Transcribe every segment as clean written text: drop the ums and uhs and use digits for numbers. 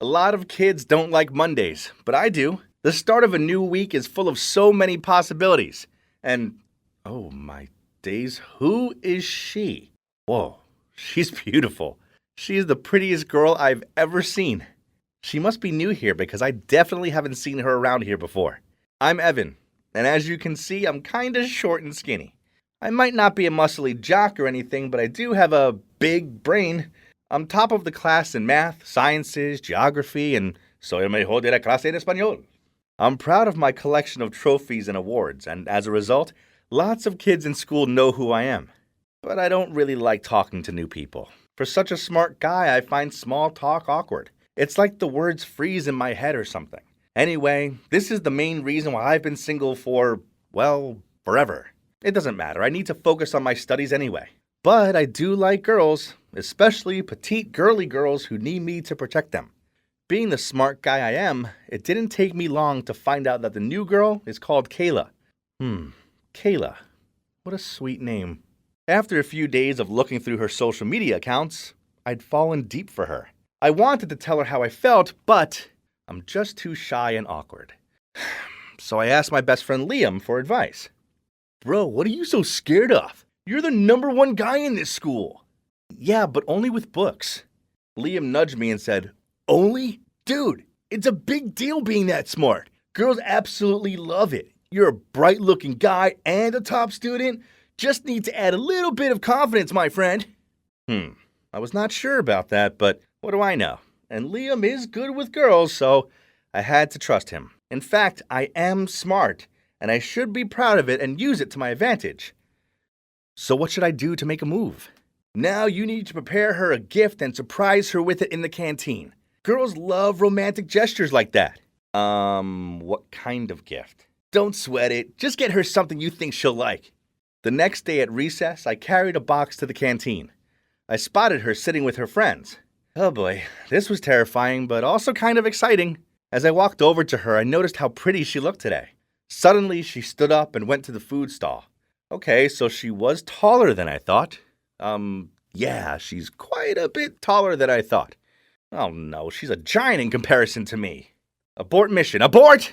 A lot of kids don't like Mondays, but I do. The start of a new week is full of so many possibilities. And, oh my days, who is she? Whoa, she's beautiful. She is the prettiest girl I've ever seen. She must be new here because I definitely haven't seen her around here before. I'm Evan, and as you can see, I'm kinda short and skinny. I might not be a muscly jock or anything, but I do have a big brain. I'm top of the class in math, sciences, geography, and soy el mejor de la clase en español. I'm proud of my collection of trophies and awards, and as a result, lots of kids in school know who I am. But I don't really like talking to new people. For such a smart guy, I find small talk awkward. It's like the words freeze in my head or something. Anyway, this is the main reason why I've been single for, well, forever. It doesn't matter, I need to focus on my studies anyway. But I do like girls, especially petite girly girls who need me to protect them. Being the smart guy I am, it didn't take me long to find out that the new girl is called Kayla. Kayla. What a sweet name. After a few days of looking through her social media accounts, I'd fallen deep for her. I wanted to tell her how I felt, but I'm just too shy and awkward. So I asked my best friend Liam for advice. Bro, what are you so scared of? You're the #1 guy in this school. Yeah, but only with books. Liam nudged me and said, Only? Dude, it's a big deal being that smart. Girls absolutely love it. You're a bright-looking guy and a top student. Just need to add a little bit of confidence, my friend. I was not sure about that, but what do I know? And Liam is good with girls, so I had to trust him. In fact, I am smart, and I should be proud of it and use it to my advantage. So what should I do to make a move? Now you need to prepare her a gift and surprise her with it in the canteen. Girls love romantic gestures like that. What kind of gift? Don't sweat it. Just get her something you think she'll like. The next day at recess, I carried a box to the canteen. I spotted her sitting with her friends. Oh boy, this was terrifying, but also kind of exciting. As I walked over to her, I noticed how pretty she looked today. Suddenly, she stood up and went to the food stall. Okay, so she was taller than I thought. Yeah, she's quite a bit taller than I thought. Oh no, she's a giant in comparison to me. Abort mission, abort!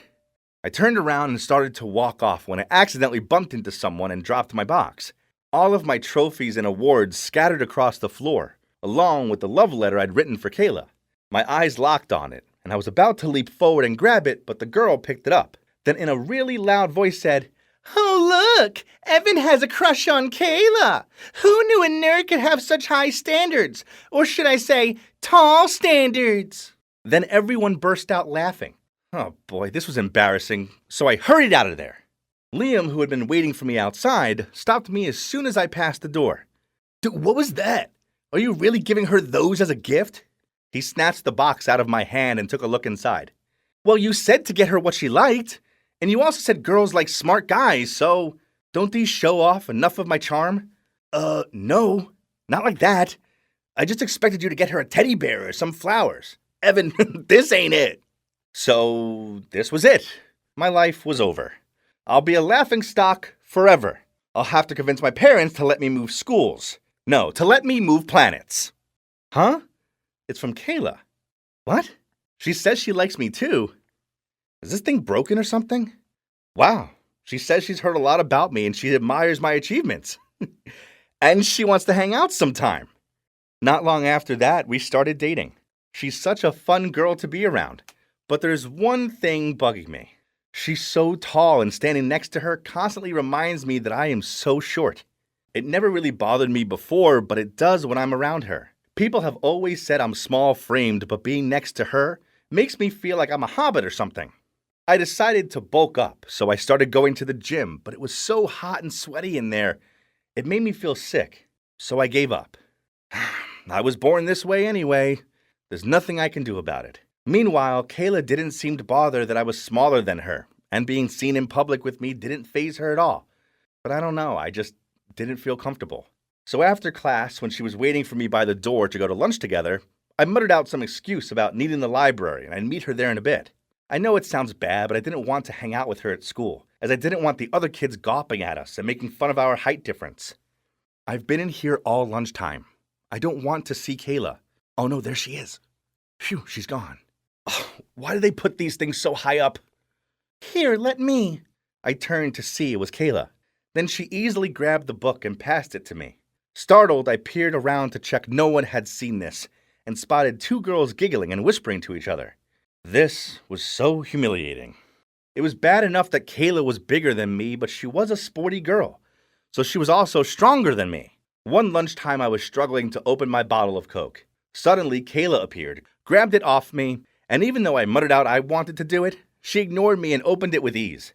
I turned around and started to walk off when I accidentally bumped into someone and dropped my box. All of my trophies and awards scattered across the floor, along with the love letter I'd written for Kayla. My eyes locked on it, and I was about to leap forward and grab it, but the girl picked it up. Then in a really loud voice said, Oh look, Evan has a crush on Kayla. Who knew a nerd could have such high standards? Or should I say, tall standards? Then everyone burst out laughing. Oh boy, this was embarrassing, so I hurried out of there. Liam, who had been waiting for me outside, stopped me as soon as I passed the door. Dude, what was that? Are you really giving her those as a gift? He snatched the box out of my hand and took a look inside. Well, you said to get her what she liked, and you also said girls like smart guys, so don't these show off enough of my charm? No, not like that. I just expected you to get her a teddy bear or some flowers. Evan, this ain't it. So this was it. My life was over. I'll be a laughingstock forever. I'll have to convince my parents to let me move schools. No, to let me move planets. Huh? It's from Kayla. What? She says she likes me too. Is this thing broken or something? Wow. She says she's heard a lot about me and she admires my achievements. And she wants to hang out sometime. Not long after that, we started dating. She's such a fun girl to be around. But there's one thing bugging me. She's so tall and standing next to her constantly reminds me that I am so short. It never really bothered me before, but it does when I'm around her. People have always said I'm small-framed, but being next to her makes me feel like I'm a hobbit or something. I decided to bulk up, so I started going to the gym, but it was so hot and sweaty in there, it made me feel sick, so I gave up. I was born this way anyway. There's nothing I can do about it. Meanwhile, Kayla didn't seem to bother that I was smaller than her, and being seen in public with me didn't faze her at all. But I don't know, I just didn't feel comfortable. So after class, when she was waiting for me by the door to go to lunch together, I muttered out some excuse about needing the library, and I'd meet her there in a bit. I know it sounds bad, but I didn't want to hang out with her at school, as I didn't want the other kids gawping at us and making fun of our height difference. I've been in here all lunchtime. I don't want to see Kayla. Oh no, there she is. Phew, she's gone. Why do they put these things so high up? Here, let me. I turned to see it was Kayla. Then she easily grabbed the book and passed it to me. Startled, I peered around to check no one had seen this and spotted two girls giggling and whispering to each other. This was so humiliating. It was bad enough that Kayla was bigger than me, but she was a sporty girl, so she was also stronger than me. One lunchtime, I was struggling to open my bottle of Coke. Suddenly, Kayla appeared, grabbed it off me, and even though I muttered out I wanted to do it, she ignored me and opened it with ease.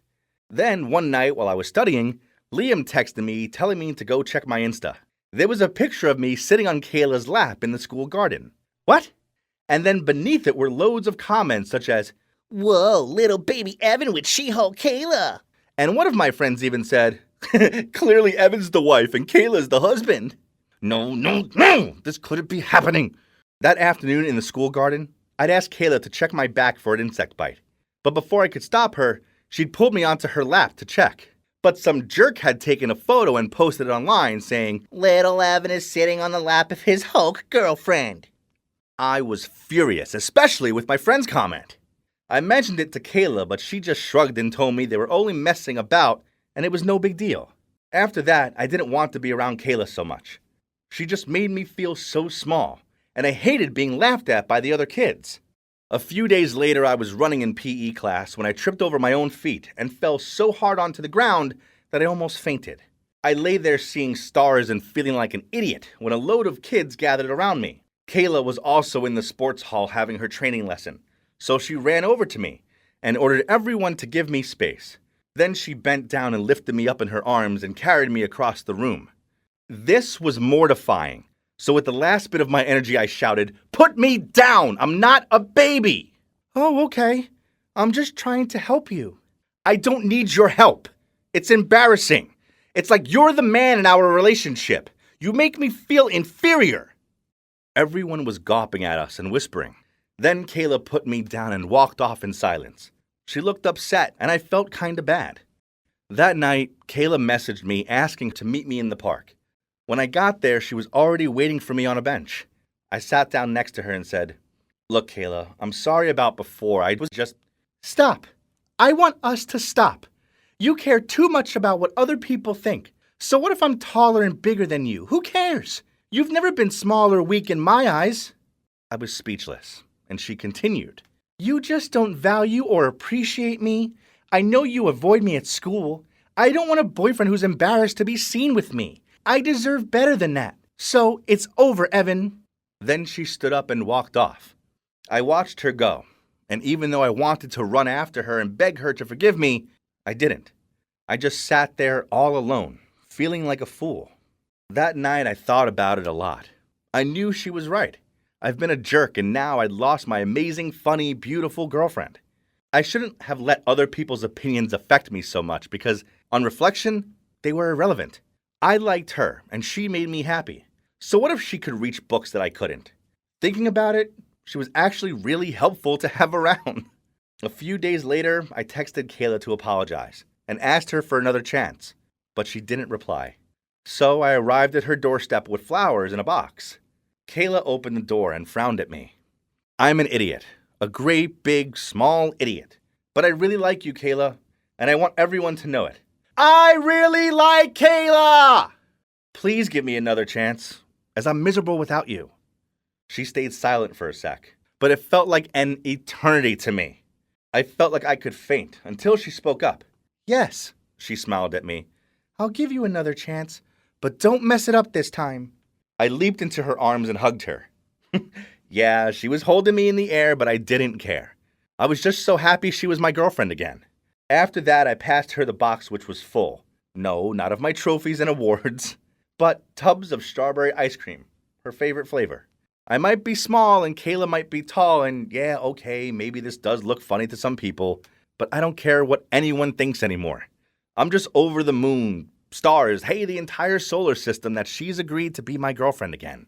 Then, one night while I was studying, Liam texted me telling me to go check my Insta. There was a picture of me sitting on Kayla's lap in the school garden. What? And then beneath it were loads of comments such as, "Whoa, little baby Evan with She-Hulk Kayla." And one of my friends even said, "Clearly Evan's the wife and Kayla's the husband." No, this couldn't be happening. That afternoon in the school garden, I'd asked Kayla to check my back for an insect bite. But before I could stop her, she'd pulled me onto her lap to check. But some jerk had taken a photo and posted it online saying, "Little Evan is sitting on the lap of his Hulk girlfriend." I was furious, especially with my friend's comment. I mentioned it to Kayla, but she just shrugged and told me they were only messing about and it was no big deal. After that, I didn't want to be around Kayla so much. She just made me feel so small, and I hated being laughed at by the other kids. A few days later, I was running in PE class when I tripped over my own feet and fell so hard onto the ground that I almost fainted. I lay there seeing stars and feeling like an idiot when a load of kids gathered around me. Kayla was also in the sports hall having her training lesson, so she ran over to me and ordered everyone to give me space. Then she bent down and lifted me up in her arms and carried me across the room. This was mortifying, so with the last bit of my energy I shouted, "Put me down! I'm not a baby!" "Oh, okay. I'm just trying to help you." "I don't need your help. It's embarrassing. It's like you're the man in our relationship. You make me feel inferior." Everyone was gawping at us and whispering. Then Kayla put me down and walked off in silence. She looked upset, and I felt kinda bad. That night, Kayla messaged me asking to meet me in the park. When I got there, she was already waiting for me on a bench. I sat down next to her and said, "Look, Kayla, I'm sorry about before. I was just..." "Stop. I want us to stop. You care too much about what other people think. So what if I'm taller and bigger than you? Who cares? You've never been small or weak in my eyes." I was speechless, and she continued, "You just don't value or appreciate me. I know you avoid me at school. I don't want a boyfriend who's embarrassed to be seen with me. I deserve better than that. So it's over, Evan." Then she stood up and walked off. I watched her go, and even though I wanted to run after her and beg her to forgive me, I didn't. I just sat there all alone, feeling like a fool. That night I thought about it a lot. I knew she was right. I've been a jerk and now I'd lost my amazing, funny, beautiful girlfriend. I shouldn't have let other people's opinions affect me so much because, on reflection, they were irrelevant. I liked her and she made me happy. So what if she could reach books that I couldn't? Thinking about it, she was actually really helpful to have around. A few days later, I texted Kayla to apologize and asked her for another chance, but she didn't reply. So I arrived at her doorstep with flowers in a box. Kayla opened the door and frowned at me. "I'm an idiot. A great, big, small idiot. But I really like you, Kayla, and I want everyone to know it. I really like Kayla! Please give me another chance, as I'm miserable without you." She stayed silent for a sec, but it felt like an eternity to me. I felt like I could faint until she spoke up. "Yes," she smiled at me. "I'll give you another chance, but don't mess it up this time." I leaped into her arms and hugged her. Yeah, she was holding me in the air, but I didn't care. I was just so happy she was my girlfriend again. After that, I passed her the box which was full. No, not of my trophies and awards, but tubs of strawberry ice cream, her favorite flavor. I might be small and Kayla might be tall, and yeah, okay, maybe this does look funny to some people, but I don't care what anyone thinks anymore. I'm just over the moon, stars, hey, the entire solar system that she's agreed to be my girlfriend again.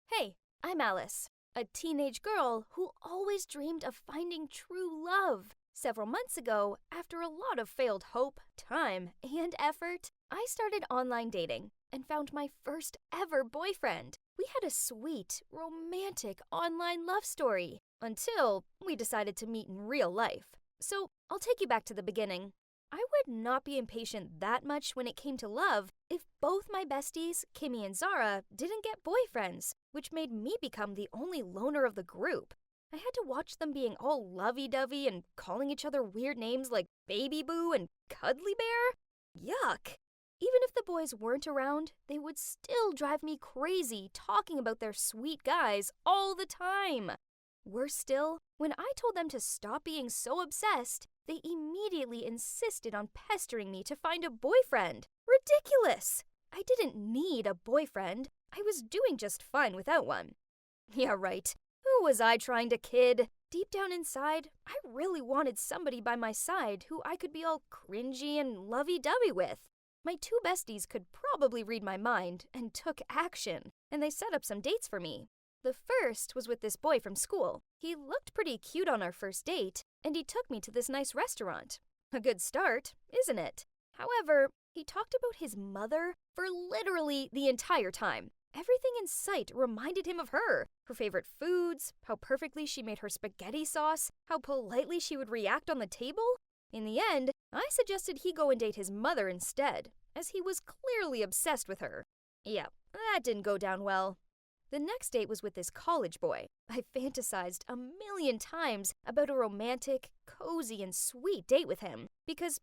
Hey, I'm Alice, a teenage girl who always dreamed of finding true love. Several months ago, after a lot of failed hope, time, and effort, I started online dating and found my first ever boyfriend. We had a sweet, romantic online love story until we decided to meet in real life. So I'll take you back to the beginning. I would not be impatient that much when it came to love if both my besties, Kimmy and Zara, didn't get boyfriends, which made me become the only loner of the group. I had to watch them being all lovey-dovey and calling each other weird names like Baby Boo and Cuddly Bear. Yuck! Even if the boys weren't around, they would still drive me crazy talking about their sweet guys all the time. Worse still, when I told them to stop being so obsessed, they immediately insisted on pestering me to find a boyfriend. Ridiculous! I didn't need a boyfriend. I was doing just fine without one. Yeah, right. Who was I trying to kid? Deep down inside, I really wanted somebody by my side who I could be all cringy and lovey-dovey with. My two besties could probably read my mind and took action, and they set up some dates for me. The first was with this boy from school. He looked pretty cute on our first date, and he took me to this nice restaurant. A good start, isn't it? However, he talked about his mother for literally the entire time. Everything in sight reminded him of her favorite foods, how perfectly she made her spaghetti sauce, how politely she would react on the table. In the end, I suggested he go and date his mother instead, as he was clearly obsessed with her. Yeah, that didn't go down well. The next date was with this college boy. I fantasized a million times about a romantic, cozy, and sweet date with him because,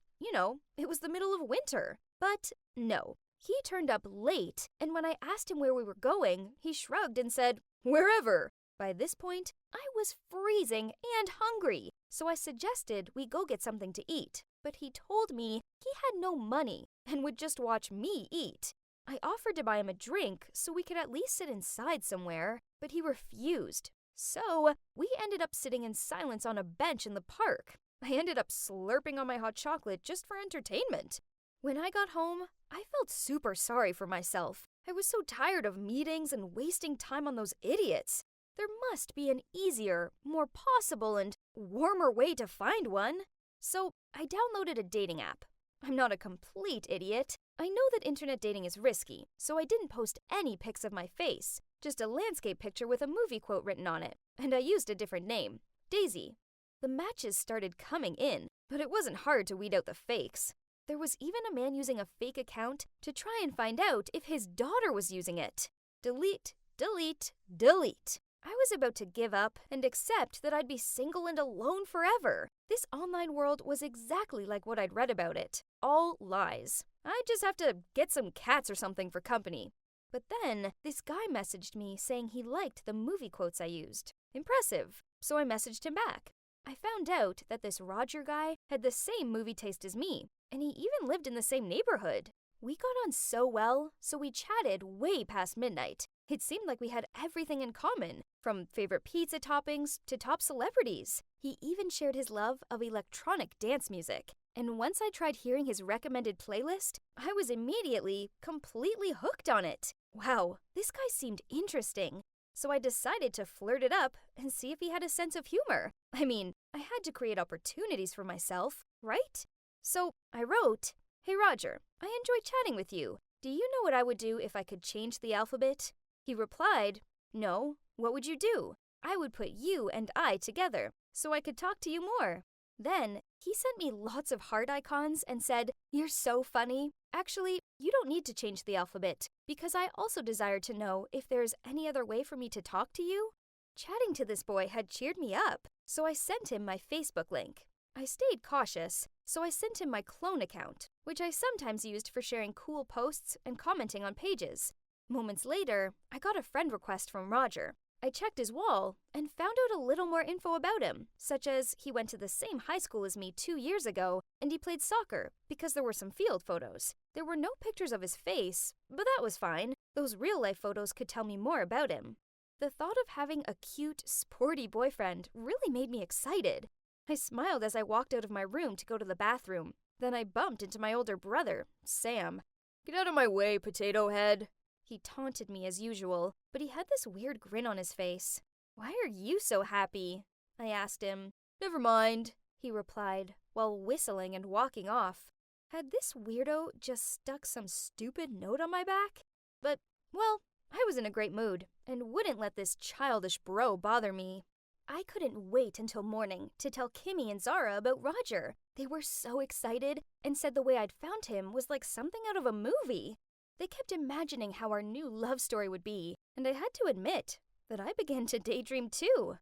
it was the middle of winter. But no, he turned up late, and when I asked him where we were going, he shrugged and said, "Wherever." By this point, I was freezing and hungry, so I suggested we go get something to eat. But he told me he had no money and would just watch me eat. I offered to buy him a drink so we could at least sit inside somewhere, but he refused. So we ended up sitting in silence on a bench in the park. I ended up slurping on my hot chocolate just for entertainment. When I got home, I felt super sorry for myself. I was so tired of meetings and wasting time on those idiots. There must be an easier, more possible, and warmer way to find one. So I downloaded a dating app. I'm not a complete idiot. I know that internet dating is risky, so I didn't post any pics of my face, just a landscape picture with a movie quote written on it, and I used a different name, Daisy. The matches started coming in, but it wasn't hard to weed out the fakes. There was even a man using a fake account to try and find out if his daughter was using it. Delete, delete, delete. I was about to give up and accept that I'd be single and alone forever. This online world was exactly like what I'd read about it. All lies. I'd just have to get some cats or something for company. But then, this guy messaged me saying he liked the movie quotes I used. Impressive. So I messaged him back. I found out that this Roger guy had the same movie taste as me, and he even lived in the same neighborhood. We got on so well, so we chatted way past midnight. It seemed like we had everything in common, from favorite pizza toppings to top celebrities. He even shared his love of electronic dance music. And once I tried hearing his recommended playlist, I was immediately completely hooked on it. Wow, this guy seemed interesting. So I decided to flirt it up and see if he had a sense of humor. I mean, I had to create opportunities for myself, right? So I wrote, "Hey Roger, I enjoy chatting with you. Do you know what I would do if I could change the alphabet?" He replied, "No, what would you do?" "I would put you and I together, so I could talk to you more." Then, he sent me lots of heart icons and said, "You're so funny. Actually, you don't need to change the alphabet, because I also desire to know if there's any other way for me to talk to you." Chatting to this boy had cheered me up, so I sent him my Facebook link. I stayed cautious, so I sent him my clone account, which I sometimes used for sharing cool posts and commenting on pages. Moments later, I got a friend request from Roger. I checked his wall and found out a little more info about him, such as he went to the same high school as me 2 years ago, and he played soccer because there were some field photos. There were no pictures of his face, but that was fine. Those real-life photos could tell me more about him. The thought of having a cute, sporty boyfriend really made me excited. I smiled as I walked out of my room to go to the bathroom. Then I bumped into my older brother, Sam. "Get out of my way, potato head." He taunted me as usual, but he had this weird grin on his face. "Why are you so happy?" I asked him. "Never mind," he replied, while whistling and walking off. Had this weirdo just stuck some stupid note on my back? But, well, I was in a great mood and wouldn't let this childish bro bother me. I couldn't wait until morning to tell Kimmy and Zara about Roger. They were so excited and said the way I'd found him was like something out of a movie. They kept imagining how our new love story would be, and I had to admit that I began to daydream too.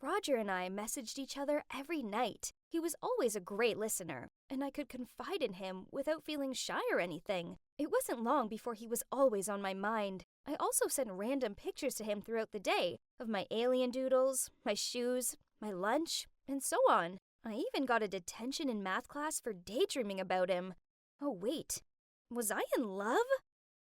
Roger and I messaged each other every night. He was always a great listener, and I could confide in him without feeling shy or anything. It wasn't long before he was always on my mind. I also sent random pictures to him throughout the day of my alien doodles, my shoes, my lunch, and so on. I even got a detention in math class for daydreaming about him. Oh wait, was I in love?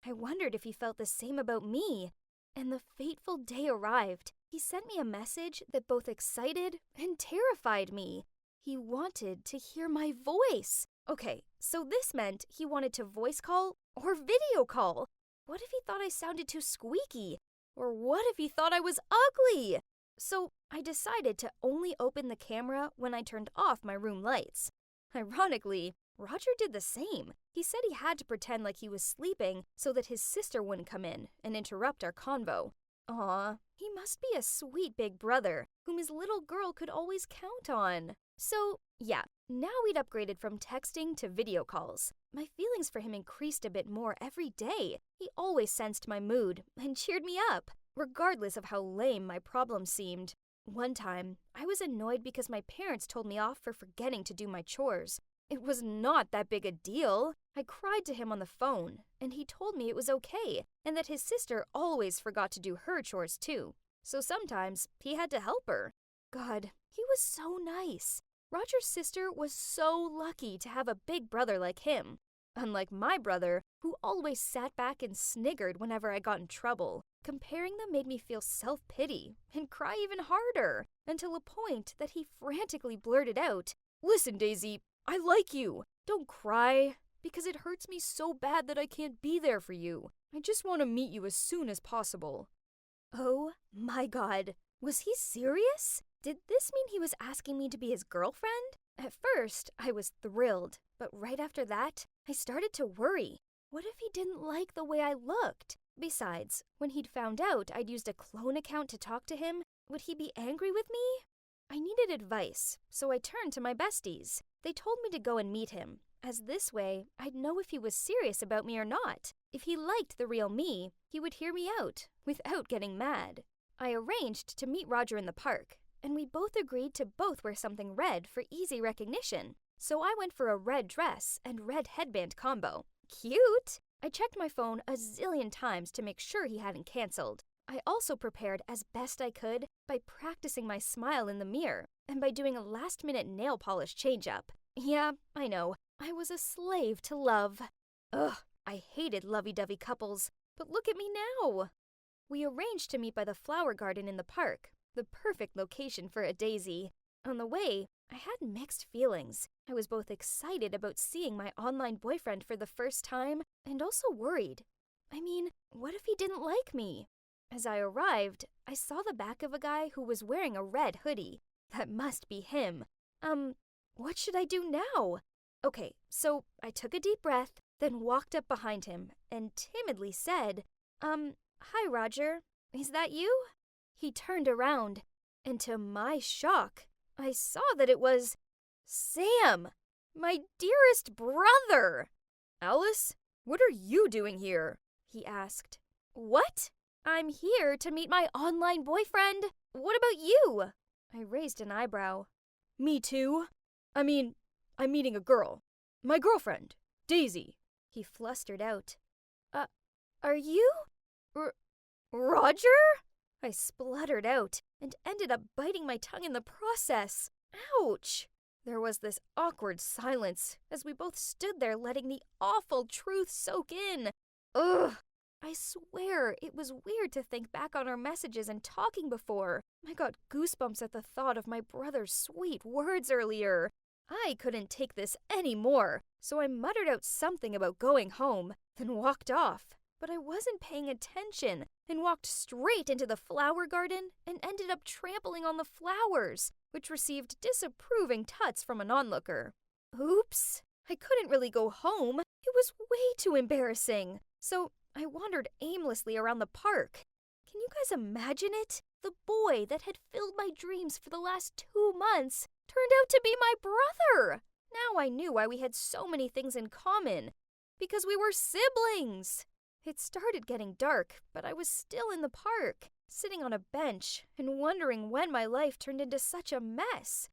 I wondered if he felt the same about me. And the fateful day arrived. He sent me a message that both excited and terrified me. He wanted to hear my voice. Okay, so this meant he wanted to voice call or video call. What if he thought I sounded too squeaky? Or what if he thought I was ugly? So I decided to only open the camera when I turned off my room lights. Ironically, Roger did the same. He said he had to pretend like he was sleeping so that his sister wouldn't come in and interrupt our convo. Aw, he must be a sweet big brother whom his little girl could always count on. So, yeah, now we'd upgraded from texting to video calls. My feelings for him increased a bit more every day. He always sensed my mood and cheered me up, regardless of how lame my problems seemed. One time, I was annoyed because my parents told me off for forgetting to do my chores. It was not that big a deal. I cried to him on the phone, and he told me it was okay, and that his sister always forgot to do her chores too. So sometimes he had to help her. God, he was so nice. Roger's sister was so lucky to have a big brother like him. Unlike my brother, who always sat back and sniggered whenever I got in trouble. Comparing them made me feel self-pity and cry even harder, until a point that he frantically blurted out, "Listen, Daisy, I like you. Don't cry, because it hurts me so bad that I can't be there for you. I just want to meet you as soon as possible." Oh my God, was he serious? Did this mean he was asking me to be his girlfriend? At first, I was thrilled, but right after that, I started to worry. What if he didn't like the way I looked? Besides, when he'd found out I'd used a clone account to talk to him, would he be angry with me? I needed advice, so I turned to my besties. They told me to go and meet him, as this way I'd know if he was serious about me or not. If he liked the real me, he would hear me out, without getting mad. I arranged to meet Roger in the park, and we both agreed to both wear something red for easy recognition. So I went for a red dress and red headband combo. Cute! I checked my phone a zillion times to make sure he hadn't canceled. I also prepared as best I could by practicing my smile in the mirror and by doing a last-minute nail polish change-up. Yeah, I know, I was a slave to love. Ugh, I hated lovey-dovey couples, but look at me now. We arranged to meet by the flower garden in the park, the perfect location for a daisy. On the way, I had mixed feelings. I was both excited about seeing my online boyfriend for the first time and also worried. I mean, what if he didn't like me? As I arrived, I saw the back of a guy who was wearing a red hoodie. That must be him. What should I do now? Okay, so I took a deep breath, then walked up behind him and timidly said, "Hi, Roger. Is that you?" He turned around, and to my shock, I saw that it was Sam, my dearest brother. "Alice, what are you doing here?" he asked. "What? I'm here to meet my online boyfriend. What about you?" I raised an eyebrow. "Me too. I'm meeting a girl. My girlfriend, Daisy," he flustered out. Are you? Roger?" I spluttered out and ended up biting my tongue in the process. Ouch! There was this awkward silence as we both stood there letting the awful truth soak in. Ugh! I swear it was weird to think back on our messages and talking before. I got goosebumps at the thought of my brother's sweet words earlier. I couldn't take this anymore, so I muttered out something about going home, then walked off. But I wasn't paying attention and walked straight into the flower garden and ended up trampling on the flowers, which received disapproving tuts from an onlooker. Oops! I couldn't really go home. It was way too embarrassing. So I wandered aimlessly around the park. Can you guys imagine it? The boy that had filled my dreams for the last 2 months turned out to be my brother! Now I knew why we had so many things in common. Because we were siblings! It started getting dark, but I was still in the park, sitting on a bench and wondering when my life turned into such a mess.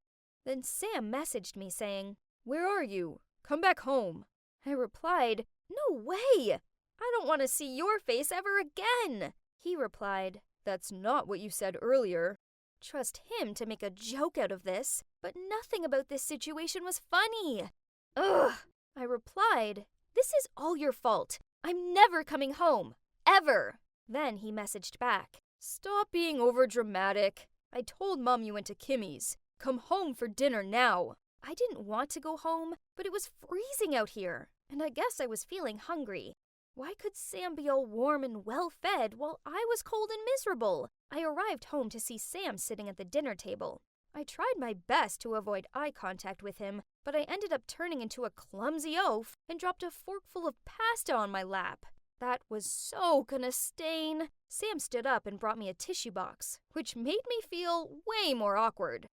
Then Sam messaged me saying, "Where are you? Come back home." I replied, "No way! I don't want to see your face ever again." He replied, "That's not what you said earlier." Trust him to make a joke out of this, but nothing about this situation was funny. Ugh! I replied, "This is all your fault. I'm never coming home. Ever." Then he messaged back, "Stop being overdramatic. I told Mom you went to Kimmy's. Come home for dinner now." I didn't want to go home, but it was freezing out here, and I guess I was feeling hungry. Why could Sam be all warm and well-fed while I was cold and miserable? I arrived home to see Sam sitting at the dinner table. I tried my best to avoid eye contact with him, but I ended up turning into a clumsy oaf and dropped a forkful of pasta on my lap. That was so gonna stain. Sam stood up and brought me a tissue box, which made me feel way more awkward.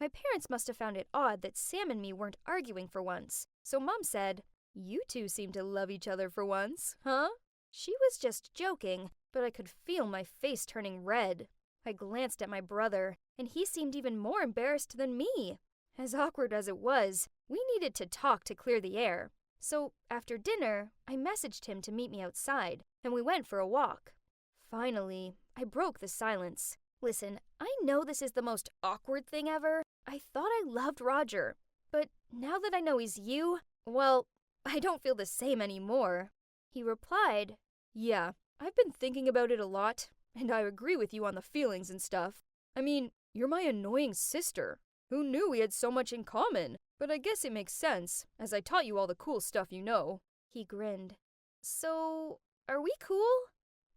My parents must have found it odd that Sam and me weren't arguing for once, so Mom said, "You two seem to love each other for once, huh?" She was just joking, but I could feel my face turning red. I glanced at my brother, and he seemed even more embarrassed than me. As awkward as it was, we needed to talk to clear the air. So after dinner, I messaged him to meet me outside, and we went for a walk. Finally, I broke the silence. Listen, I know this is the most awkward thing ever. I thought I loved Roger, but now that I know he's you, well, I don't feel the same anymore. He replied, "Yeah, I've been thinking about it a lot, and I agree with you on the feelings and stuff. I mean, you're my annoying sister. Who knew we had so much in common? But I guess it makes sense, as I taught you all the cool stuff you know." He grinned. "So, are we cool?"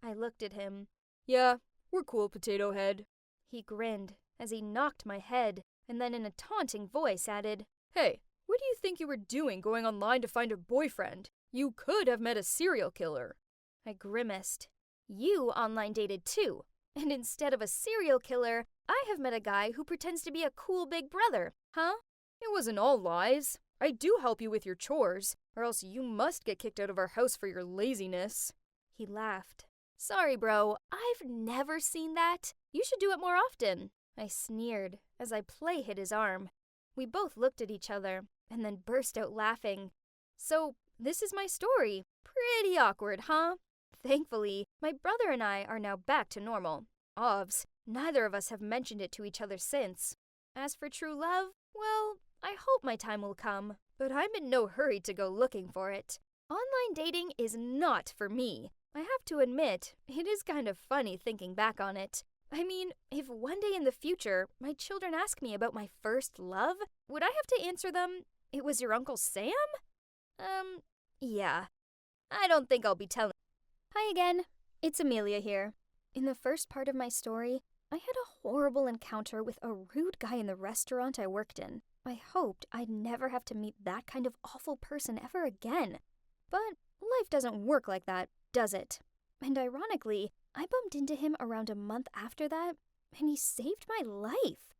I looked at him. "Yeah, we're cool, Potato Head." He grinned as he knocked my head, and then in a taunting voice added, "Hey, what do you think you were doing going online to find a boyfriend? You could have met a serial killer." I grimaced. "You online dated too, and instead of a serial killer, I have met a guy who pretends to be a cool big brother, huh?" "It wasn't all lies. I do help you with your chores, or else you must get kicked out of our house for your laziness." He laughed. "Sorry, bro, I've never seen that. You should do it more often." I sneered as I play hit his arm. We both looked at each other and then burst out laughing. So, this is my story. Pretty awkward, huh? Thankfully, my brother and I are now back to normal. Ovs, neither of us have mentioned it to each other since. As for true love, well, I hope my time will come, but I'm in no hurry to go looking for it. Online dating is not for me. I have to admit, it is kind of funny thinking back on it. I mean, if one day in the future my children ask me about my first love, would I have to answer them, "It was your Uncle Sam?" Yeah. I don't think I'll be telling. Hi again, it's Amelia here. In the first part of my story, I had a horrible encounter with a rude guy in the restaurant I worked in. I hoped I'd never have to meet that kind of awful person ever again. But life doesn't work like that, does it? And ironically, I bumped into him around a month after that, and he saved my life.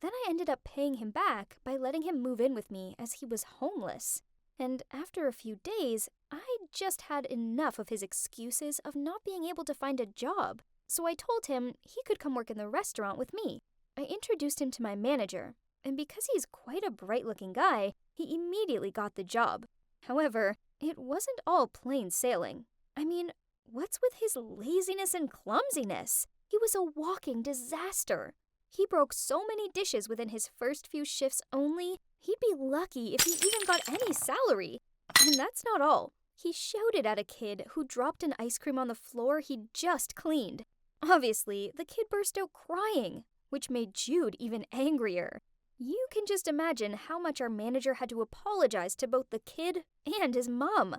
Then I ended up paying him back by letting him move in with me as he was homeless. And after a few days, I just had enough of his excuses of not being able to find a job. So I told him he could come work in the restaurant with me. I introduced him to my manager, and because he's quite a bright-looking guy, he immediately got the job. However, it wasn't all plain sailing. I mean, what's with his laziness and clumsiness? He was a walking disaster. He broke so many dishes within his first few shifts only, he'd be lucky if he even got any salary. And that's not all. He shouted at a kid who dropped an ice cream on the floor he'd just cleaned. Obviously, the kid burst out crying, which made Jude even angrier. You can just imagine how much our manager had to apologize to both the kid and his mom.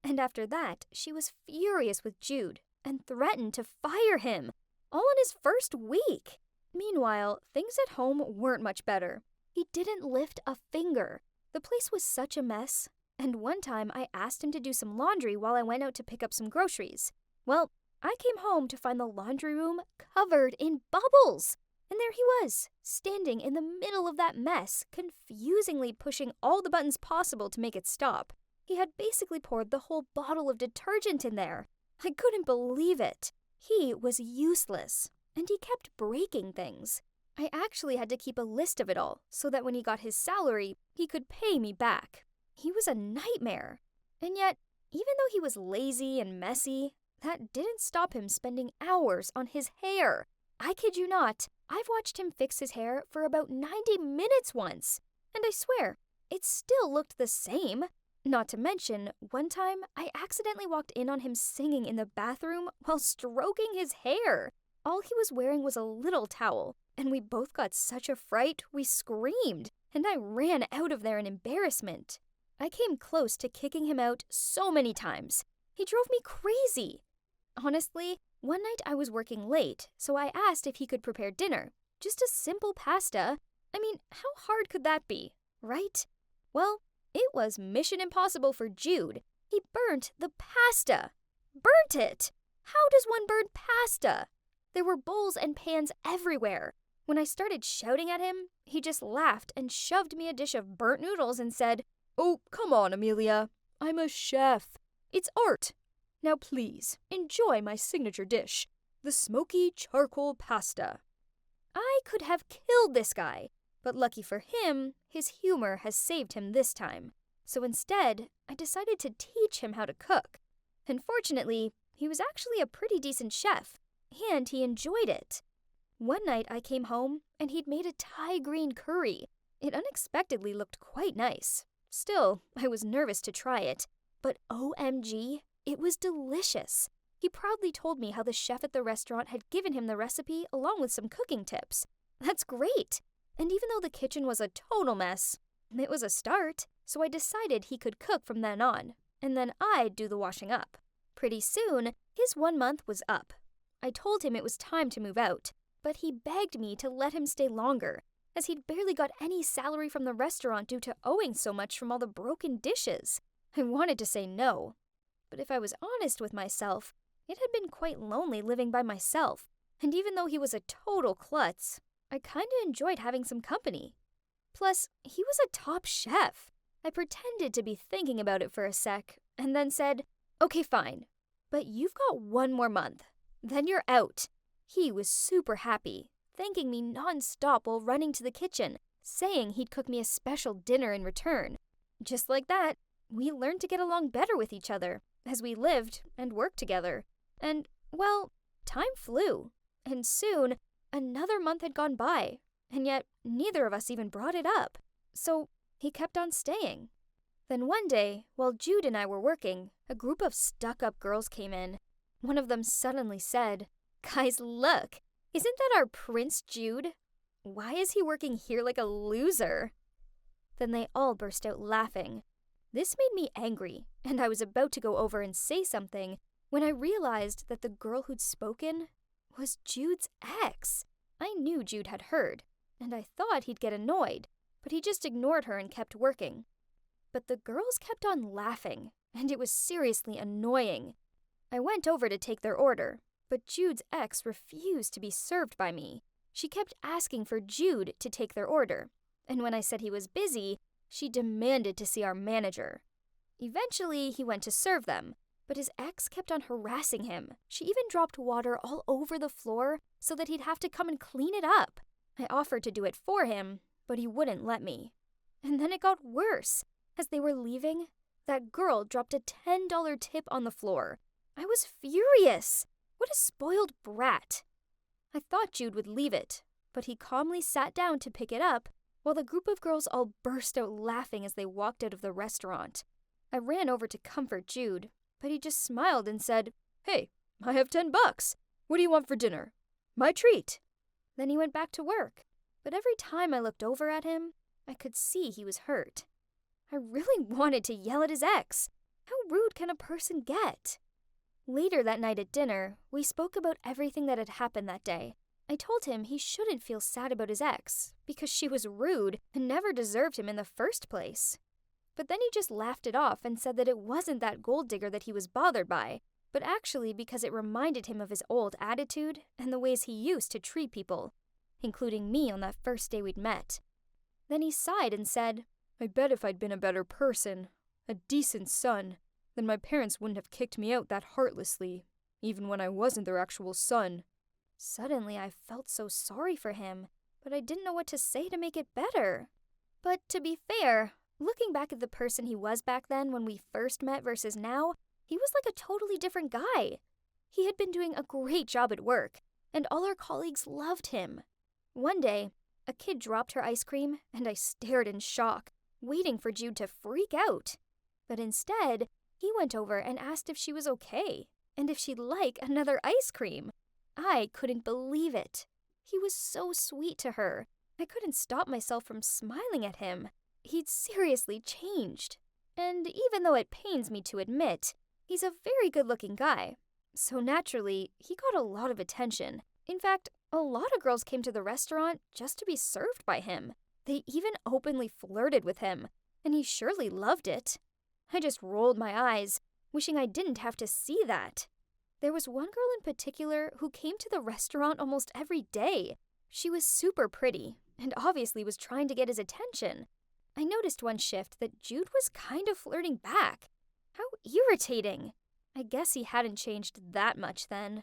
And after that, she was furious with Jude and threatened to fire him, all in his first week. Meanwhile, things at home weren't much better. He didn't lift a finger. The place was such a mess. And one time I asked him to do some laundry while I went out to pick up some groceries. Well, I came home to find the laundry room covered in bubbles. And there he was, standing in the middle of that mess, confusingly pushing all the buttons possible to make it stop. He had basically poured the whole bottle of detergent in there. I couldn't believe it. He was useless, and he kept breaking things. I actually had to keep a list of it all, so that when he got his salary, he could pay me back. He was a nightmare. And yet, even though he was lazy and messy, that didn't stop him spending hours on his hair. I kid you not, I've watched him fix his hair for about 90 minutes once. And I swear, it still looked the same. Not to mention, one time I accidentally walked in on him singing in the bathroom while stroking his hair. All he was wearing was a little towel, and we both got such a fright we screamed, and I ran out of there in embarrassment. I came close to kicking him out so many times. He drove me crazy. Honestly, one night I was working late, so I asked if he could prepare dinner. Just a simple pasta. I mean, how hard could that be, right? Well, it was mission impossible for Jude. He burnt the pasta. Burnt it! How does one burn pasta? There were bowls and pans everywhere. When I started shouting at him, he just laughed and shoved me a dish of burnt noodles and said, "Oh, come on, Amelia. I'm a chef. It's art. Now please, enjoy my signature dish, the smoky charcoal pasta." I could have killed this guy, but lucky for him, his humor has saved him this time. So instead, I decided to teach him how to cook. And fortunately, he was actually a pretty decent chef, and he enjoyed it. One night I came home, and he'd made a Thai green curry. It unexpectedly looked quite nice. Still, I was nervous to try it, but OMG, it was delicious. He proudly told me how the chef at the restaurant had given him the recipe along with some cooking tips. That's great! And even though the kitchen was a total mess, it was a start, so I decided he could cook from then on, and then I'd do the washing up. Pretty soon, his 1 month was up. I told him it was time to move out, but he begged me to let him stay longer, as he'd barely got any salary from the restaurant due to owing so much from all the broken dishes. I wanted to say no, but if I was honest with myself, it had been quite lonely living by myself, and even though he was a total klutz, I kinda enjoyed having some company. Plus, he was a top chef. I pretended to be thinking about it for a sec, and then said, "Okay, fine, but you've got 1 more month. Then you're out." He was super happy, thanking me non-stop while running to the kitchen, saying he'd cook me a special dinner in return. Just like that, we learned to get along better with each other, as we lived and worked together. And, well, time flew, and soon another month had gone by, and yet neither of us even brought it up. So he kept on staying. Then one day, while Jude and I were working, a group of stuck-up girls came in. One of them suddenly said, "Guys, look! Isn't that our Prince Jude? Why is he working here like a loser?" Then they all burst out laughing. This made me angry, and I was about to go over and say something when I realized that the girl who'd spoken was Jude's ex. I knew Jude had heard, and I thought he'd get annoyed, but he just ignored her and kept working. But the girls kept on laughing, and it was seriously annoying. I went over to take their order, but Jude's ex refused to be served by me. She kept asking for Jude to take their order, and when I said he was busy, she demanded to see our manager. Eventually, he went to serve them, but his ex kept on harassing him. She even dropped water all over the floor so that he'd have to come and clean it up. I offered to do it for him, but he wouldn't let me. And then it got worse. As they were leaving, that girl dropped a $10 tip on the floor. I was furious. What a spoiled brat. I thought Jude would leave it, but he calmly sat down to pick it up while the group of girls all burst out laughing as they walked out of the restaurant. I ran over to comfort Jude, but he just smiled and said, "Hey, I have $10. What do you want for dinner? My treat." Then he went back to work, but every time I looked over at him, I could see he was hurt. I really wanted to yell at his ex. How rude can a person get? Later that night at dinner, we spoke about everything that had happened that day. I told him he shouldn't feel sad about his ex, because she was rude and never deserved him in the first place. But then he just laughed it off and said that it wasn't that gold digger that he was bothered by, but actually because it reminded him of his old attitude and the ways he used to treat people, including me on that first day we'd met. Then he sighed and said, "I bet if I'd been a better person, a decent son, then my parents wouldn't have kicked me out that heartlessly, even when I wasn't their actual son." Suddenly I felt so sorry for him, but I didn't know what to say to make it better. But to be fair, looking back at the person he was back then when we first met versus now, he was like a totally different guy. He had been doing a great job at work, and all our colleagues loved him. One day, a kid dropped her ice cream, and I stared in shock, waiting for Jude to freak out. But instead, he went over and asked if she was okay, and if she'd like another ice cream. I couldn't believe it. He was so sweet to her. I couldn't stop myself from smiling at him. He'd seriously changed. And even though it pains me to admit, he's a very good-looking guy. So naturally, he got a lot of attention. In fact, a lot of girls came to the restaurant just to be served by him. They even openly flirted with him, and he surely loved it. I just rolled my eyes, wishing I didn't have to see that. There was one girl in particular who came to the restaurant almost every day. She was super pretty, and obviously was trying to get his attention. I noticed one shift that Jude was kind of flirting back. How irritating. I guess he hadn't changed that much then.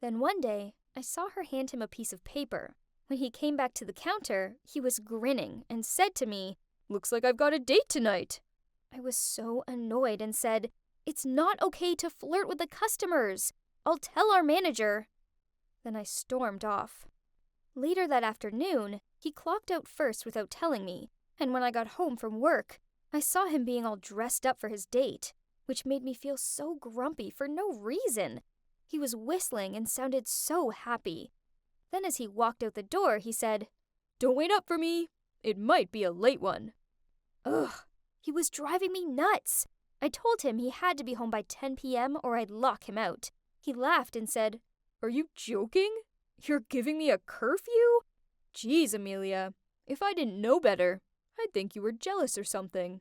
Then one day, I saw her hand him a piece of paper. When he came back to the counter, he was grinning and said to me, "Looks like I've got a date tonight." I was so annoyed and said, "It's not okay to flirt with the customers. I'll tell our manager." Then I stormed off. Later that afternoon, he clocked out first without telling me, and when I got home from work, I saw him being all dressed up for his date, which made me feel so grumpy for no reason. He was whistling and sounded so happy. Then as he walked out the door, he said, "Don't wait up for me. It might be a late one." Ugh, he was driving me nuts. I told him he had to be home by 10 p.m. or I'd lock him out. He laughed and said, "Are you joking? You're giving me a curfew? Geez, Amelia, if I didn't know better, I'd think you were jealous or something."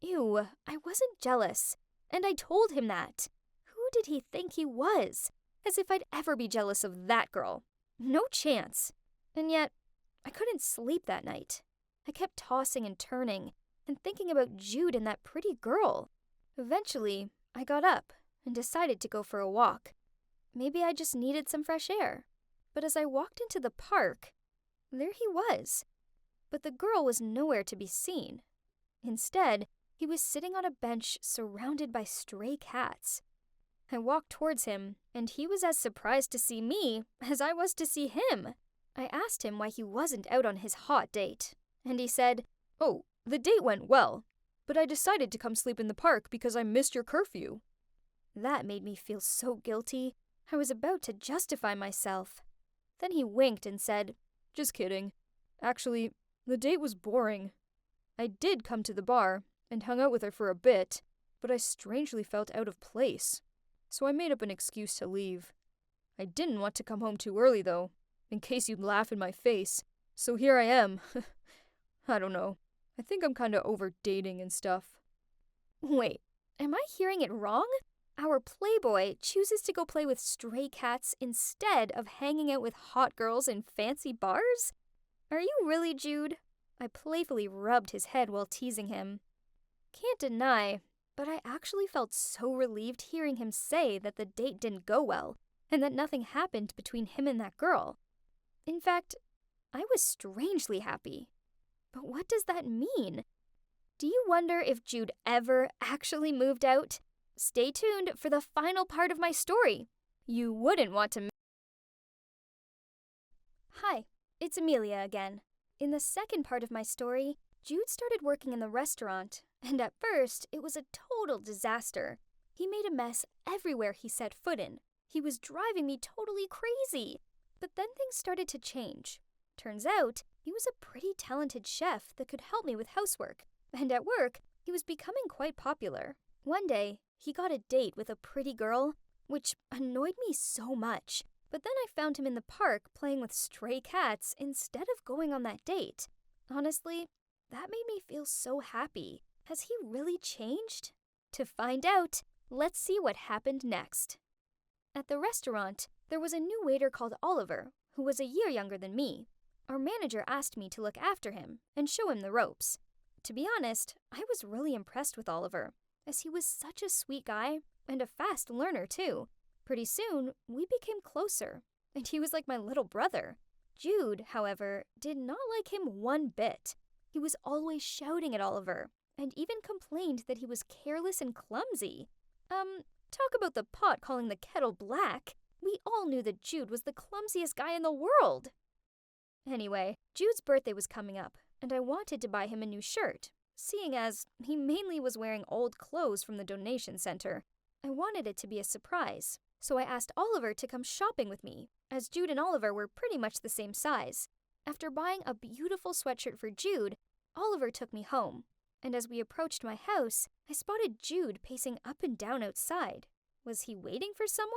Ew, I wasn't jealous, and I told him that. Who did he think he was? As if I'd ever be jealous of that girl. No chance. And yet, I couldn't sleep that night. I kept tossing and turning, and thinking about Jude and that pretty girl. Eventually, I got up and decided to go for a walk. Maybe I just needed some fresh air. But as I walked into the park, there he was. But the girl was nowhere to be seen. Instead, he was sitting on a bench surrounded by stray cats. I walked towards him, and he was as surprised to see me as I was to see him. I asked him why he wasn't out on his hot date, and he said, "Oh, the date went well, but I decided to come sleep in the park because I missed your curfew." That made me feel so guilty. I was about to justify myself. Then he winked and said, "Just kidding. Actually, the date was boring. I did come to the bar and hung out with her for a bit, but I strangely felt out of place. So I made up an excuse to leave. I didn't want to come home too early, though, in case you'd laugh in my face. So here I am. I don't know. I think I'm kinda over dating and stuff." Wait, am I hearing it wrong? Our playboy chooses to go play with stray cats instead of hanging out with hot girls in fancy bars? Are you really, Jude? I playfully rubbed his head while teasing him. Can't deny, but I actually felt so relieved hearing him say that the date didn't go well, and that nothing happened between him and that girl. In fact, I was strangely happy. But what does that mean? Do you wonder if Jude ever actually moved out? Stay tuned for the final part of my story. You wouldn't want to. Hi, it's Amelia again. In the second part of my story, Jude started working in the restaurant, and at first, it was a total disaster. He made a mess everywhere he set foot in. He was driving me totally crazy. But then things started to change. Turns out, he was a pretty talented chef that could help me with housework. And at work, he was becoming quite popular. One day, he got a date with a pretty girl, which annoyed me so much. But then I found him in the park playing with stray cats instead of going on that date. Honestly, that made me feel so happy. Has he really changed? To find out, let's see what happened next. At the restaurant, there was a new waiter called Oliver, who was a year younger than me. Our manager asked me to look after him and show him the ropes. To be honest, I was really impressed with Oliver, as he was such a sweet guy and a fast learner too. Pretty soon, we became closer, and he was like my little brother. Jude, however, did not like him one bit. He was always shouting at Oliver, and even complained that he was careless and clumsy. Talk about the pot calling the kettle black. We all knew that Jude was the clumsiest guy in the world. Anyway, Jude's birthday was coming up, and I wanted to buy him a new shirt, seeing as he mainly was wearing old clothes from the donation center. I wanted it to be a surprise, so I asked Oliver to come shopping with me, as Jude and Oliver were pretty much the same size. After buying a beautiful sweatshirt for Jude, Oliver took me home, and as we approached my house, I spotted Jude pacing up and down outside. Was he waiting for someone?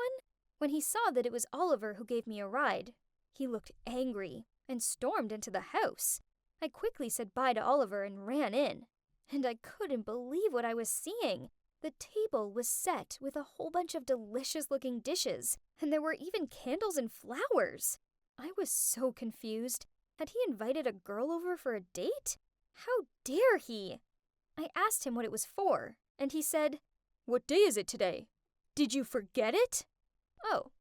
When he saw that it was Oliver who gave me a ride, he looked angry and stormed into the house. I quickly said bye to Oliver and ran in, and I couldn't believe what I was seeing. The table was set with a whole bunch of delicious-looking dishes, and there were even candles and flowers. I was so confused. Had he invited a girl over for a date? How dare he? I asked him what it was for, and he said, "What day is it today? Did you forget it?" Oh,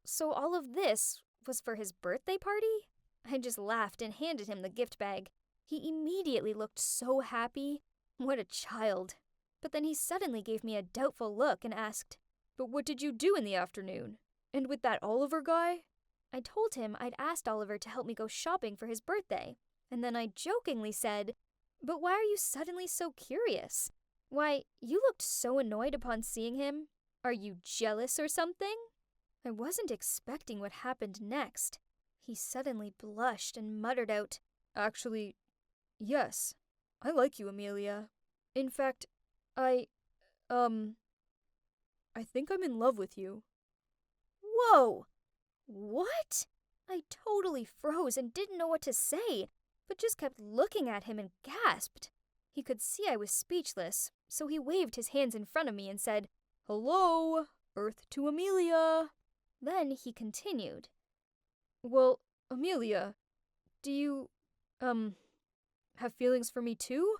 so all of this was for his birthday party? I just laughed and handed him the gift bag. He immediately looked so happy. What a child. But then he suddenly gave me a doubtful look and asked, "But what did you do in the afternoon? And with that Oliver guy?" I told him I'd asked Oliver to help me go shopping for his birthday, and then I jokingly said, "But why are you suddenly so curious? Why, you looked so annoyed upon seeing him. Are you jealous or something?" I wasn't expecting what happened next. He suddenly blushed and muttered out, "Actually, yes, I like you, Amelia. In fact, I think I'm in love with you." Whoa! What? I totally froze and didn't know what to say, but just kept looking at him and gasped. He could see I was speechless, so he waved his hands in front of me and said, "Hello, Earth to Amelia." Then he continued, "Well, Amelia, do you, have feelings for me too?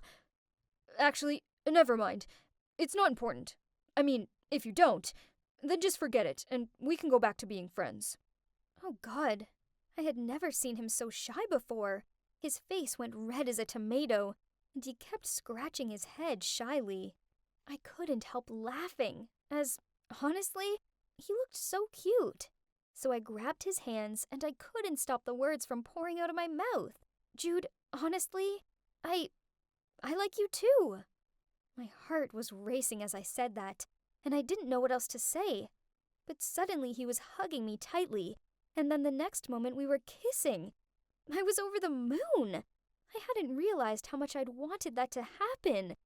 Actually, never mind. It's not important. I mean, if you don't, then just forget it, and we can go back to being friends." Oh God, I had never seen him so shy before. His face went red as a tomato, and he kept scratching his head shyly. I couldn't help laughing, as, honestly, he looked so cute. So I grabbed his hands, and I couldn't stop the words from pouring out of my mouth. "Jude, honestly, I like you too." My heart was racing as I said that, and I didn't know what else to say. But suddenly he was hugging me tightly, and then the next moment we were kissing. I was over the moon. I hadn't realized how much I'd wanted that to happen.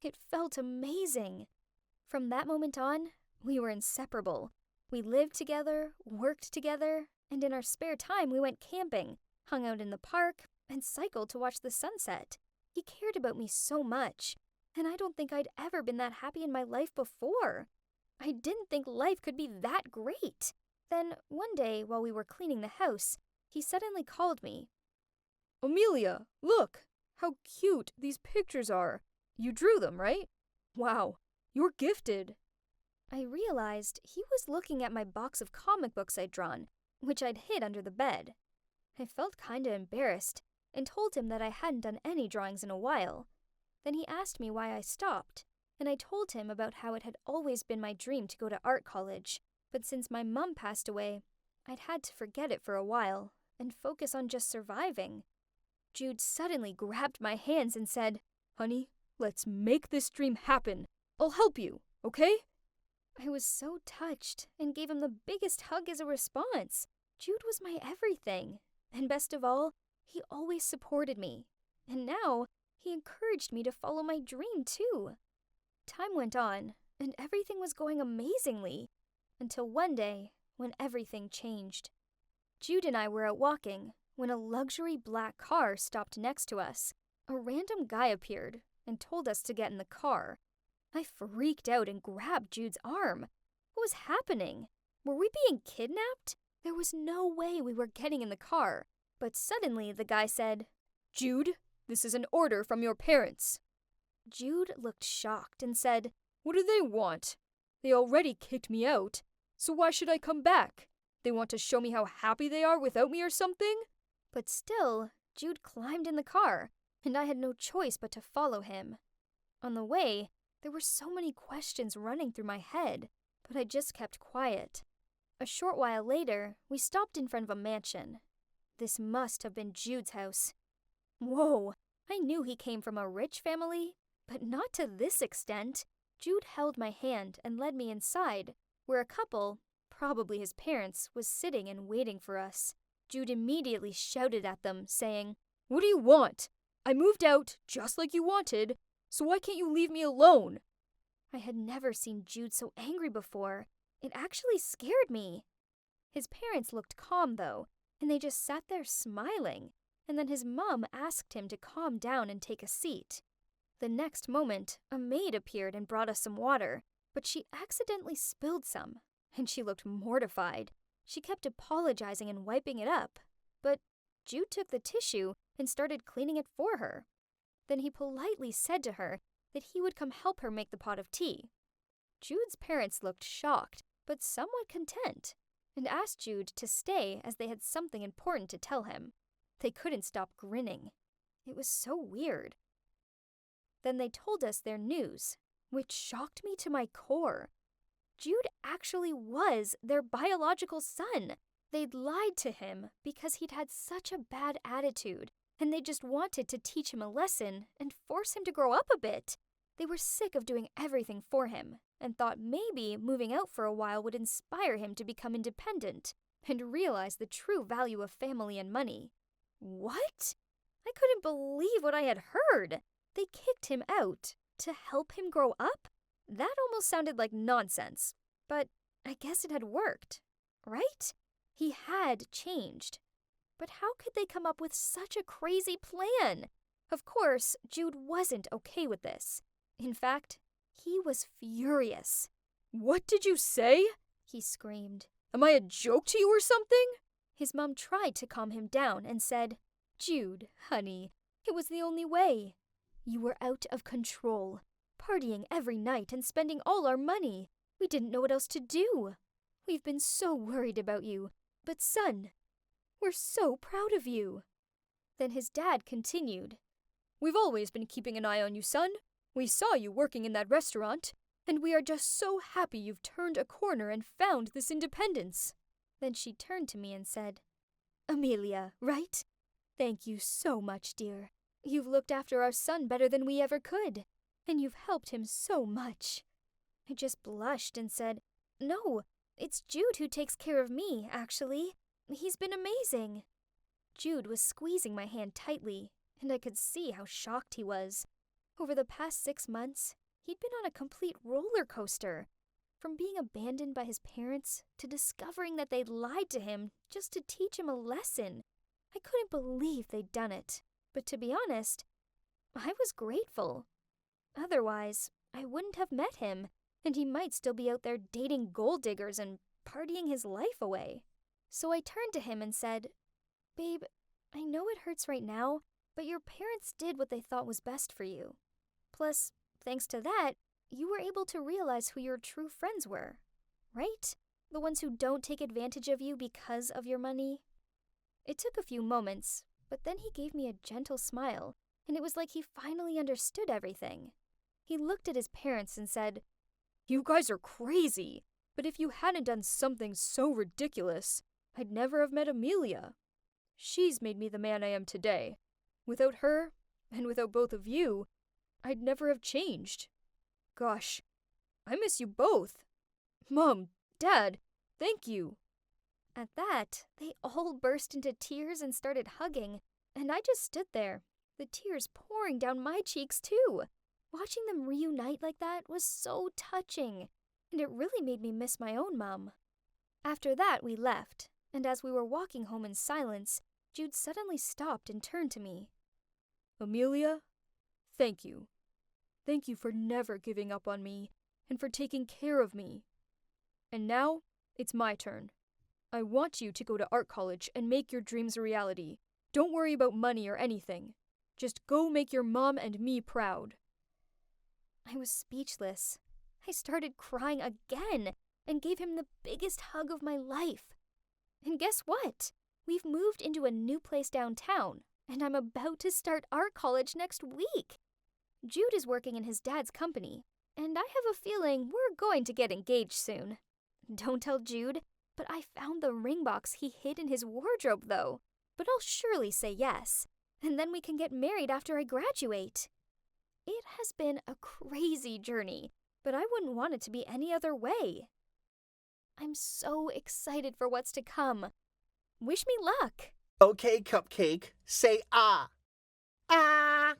It felt amazing. From that moment on, we were inseparable. We lived together, worked together, and in our spare time we went camping, hung out in the park, and cycled to watch the sunset. He cared about me so much, and I don't think I'd ever been that happy in my life before. I didn't think life could be that great. Then, one day, while we were cleaning the house, he suddenly called me. "Amelia, look! How cute these pictures are! You drew them, right? Wow, you're gifted." I realized he was looking at my box of comic books I'd drawn, which I'd hid under the bed. I felt kinda embarrassed, and told him that I hadn't done any drawings in a while. Then he asked me why I stopped, and I told him about how it had always been my dream to go to art college, but since my mom passed away, I'd had to forget it for a while, and focus on just surviving. Jude suddenly grabbed my hands and said, "Honey, let's make this dream happen. I'll help you, okay?" I was so touched and gave him the biggest hug as a response. Jude was my everything, and best of all, he always supported me. And now, he encouraged me to follow my dream too. Time went on, and everything was going amazingly, until one day, when everything changed. Jude and I were out walking when a luxury black car stopped next to us. A random guy appeared, and told us to get in the car. I freaked out and grabbed Jude's arm. What was happening? Were we being kidnapped? There was no way we were getting in the car. But suddenly the guy said, "Jude, this is an order from your parents." Jude looked shocked and said, "What do they want? They already kicked me out, so why should I come back? They want to show me how happy they are without me or something?" But still, Jude climbed in the car, and I had no choice but to follow him. On the way, there were so many questions running through my head, but I just kept quiet. A short while later, we stopped in front of a mansion. This must have been Jude's house. Whoa, I knew he came from a rich family, but not to this extent. Jude held my hand and led me inside, where a couple, probably his parents, was sitting and waiting for us. Jude immediately shouted at them, saying, "What do you want? I moved out just like you wanted, so why can't you leave me alone?" I had never seen Jude so angry before. It actually scared me. His parents looked calm, though, and they just sat there smiling, and then his mom asked him to calm down and take a seat. The next moment, a maid appeared and brought us some water, but she accidentally spilled some, and she looked mortified. She kept apologizing and wiping it up, but Jude took the tissue and started cleaning it for her. Then he politely said to her that he would come help her make the pot of tea. Jude's parents looked shocked, but somewhat content, and asked Jude to stay as they had something important to tell him. They couldn't stop grinning. It was so weird. Then they told us their news, which shocked me to my core. Jude actually was their biological son. They'd lied to him because he'd had such a bad attitude, and they just wanted to teach him a lesson and force him to grow up a bit. They were sick of doing everything for him, and thought maybe moving out for a while would inspire him to become independent and realize the true value of family and money. What? I couldn't believe what I had heard. They kicked him out to help him grow up? That almost sounded like nonsense, but I guess it had worked, right? He had changed. But how could they come up with such a crazy plan? Of course, Jude wasn't okay with this. In fact, he was furious. "What did you say?" he screamed. "Am I a joke to you or something?" His mom tried to calm him down and said, "Jude, honey, it was the only way. You were out of control, partying every night and spending all our money. We didn't know what else to do. We've been so worried about you. But son, we're so proud of you." Then his dad continued, "We've always been keeping an eye on you, son. We saw you working in that restaurant, and we are just so happy you've turned a corner and found this independence." Then she turned to me and said, "Amelia, right? Thank you so much, dear. You've looked after our son better than we ever could, and you've helped him so much." I just blushed and said, "No, it's Jude who takes care of me, actually. He's been amazing." Jude was squeezing my hand tightly, and I could see how shocked he was. Over the past 6 months, he'd been on a complete roller coaster. From being abandoned by his parents to discovering that they'd lied to him just to teach him a lesson. I couldn't believe they'd done it. But to be honest, I was grateful. Otherwise, I wouldn't have met him, and he might still be out there dating gold diggers and partying his life away. So I turned to him and said, "Babe, I know it hurts right now, but your parents did what they thought was best for you. Plus, thanks to that, you were able to realize who your true friends were, right? The ones who don't take advantage of you because of your money." It took a few moments, but then he gave me a gentle smile, and it was like he finally understood everything. He looked at his parents and said, "You guys are crazy, but if you hadn't done something so ridiculous, I'd never have met Amelia. She's made me the man I am today. Without her, and without both of you, I'd never have changed. Gosh, I miss you both. Mom, Dad, thank you." At that, they all burst into tears and started hugging, and I just stood there, the tears pouring down my cheeks too. Watching them reunite like that was so touching, and it really made me miss my own mom. After that, we left, and as we were walking home in silence, Jude suddenly stopped and turned to me. "Amelia, thank you. Thank you for never giving up on me and for taking care of me. And now, it's my turn. I want you to go to art college and make your dreams a reality. Don't worry about money or anything. Just go make your mom and me proud." I was speechless. I started crying again and gave him the biggest hug of my life. And guess what? We've moved into a new place downtown, and I'm about to start art college next week. Jude is working in his dad's company, and I have a feeling we're going to get engaged soon. Don't tell Jude, but I found the ring box he hid in his wardrobe, though. But I'll surely say yes, and then we can get married after I graduate. It has been a crazy journey, but I wouldn't want it to be any other way. I'm so excited for what's to come. Wish me luck. Okay, Cupcake, say ah. Ah.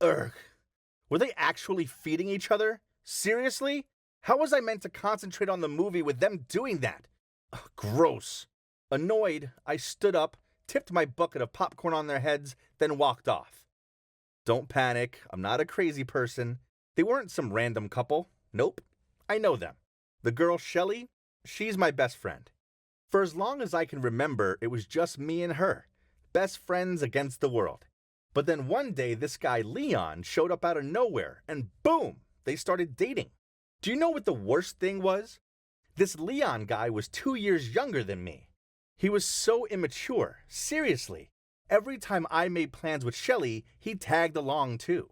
Ugh. Were they actually feeding each other? Seriously? How was I meant to concentrate on the movie with them doing that? Ugh, gross. Annoyed, I stood up, tipped my bucket of popcorn on their heads, then walked off. Don't panic, I'm not a crazy person. They weren't some random couple. Nope, I know them. The girl Shelly, she's my best friend. For as long as I can remember, it was just me and her. Best friends against the world. But then one day, this guy Leon showed up out of nowhere, and boom, they started dating. Do you know what the worst thing was? This Leon guy was 2 years younger than me. He was so immature, seriously. Every time I made plans with Shelly, he tagged along too.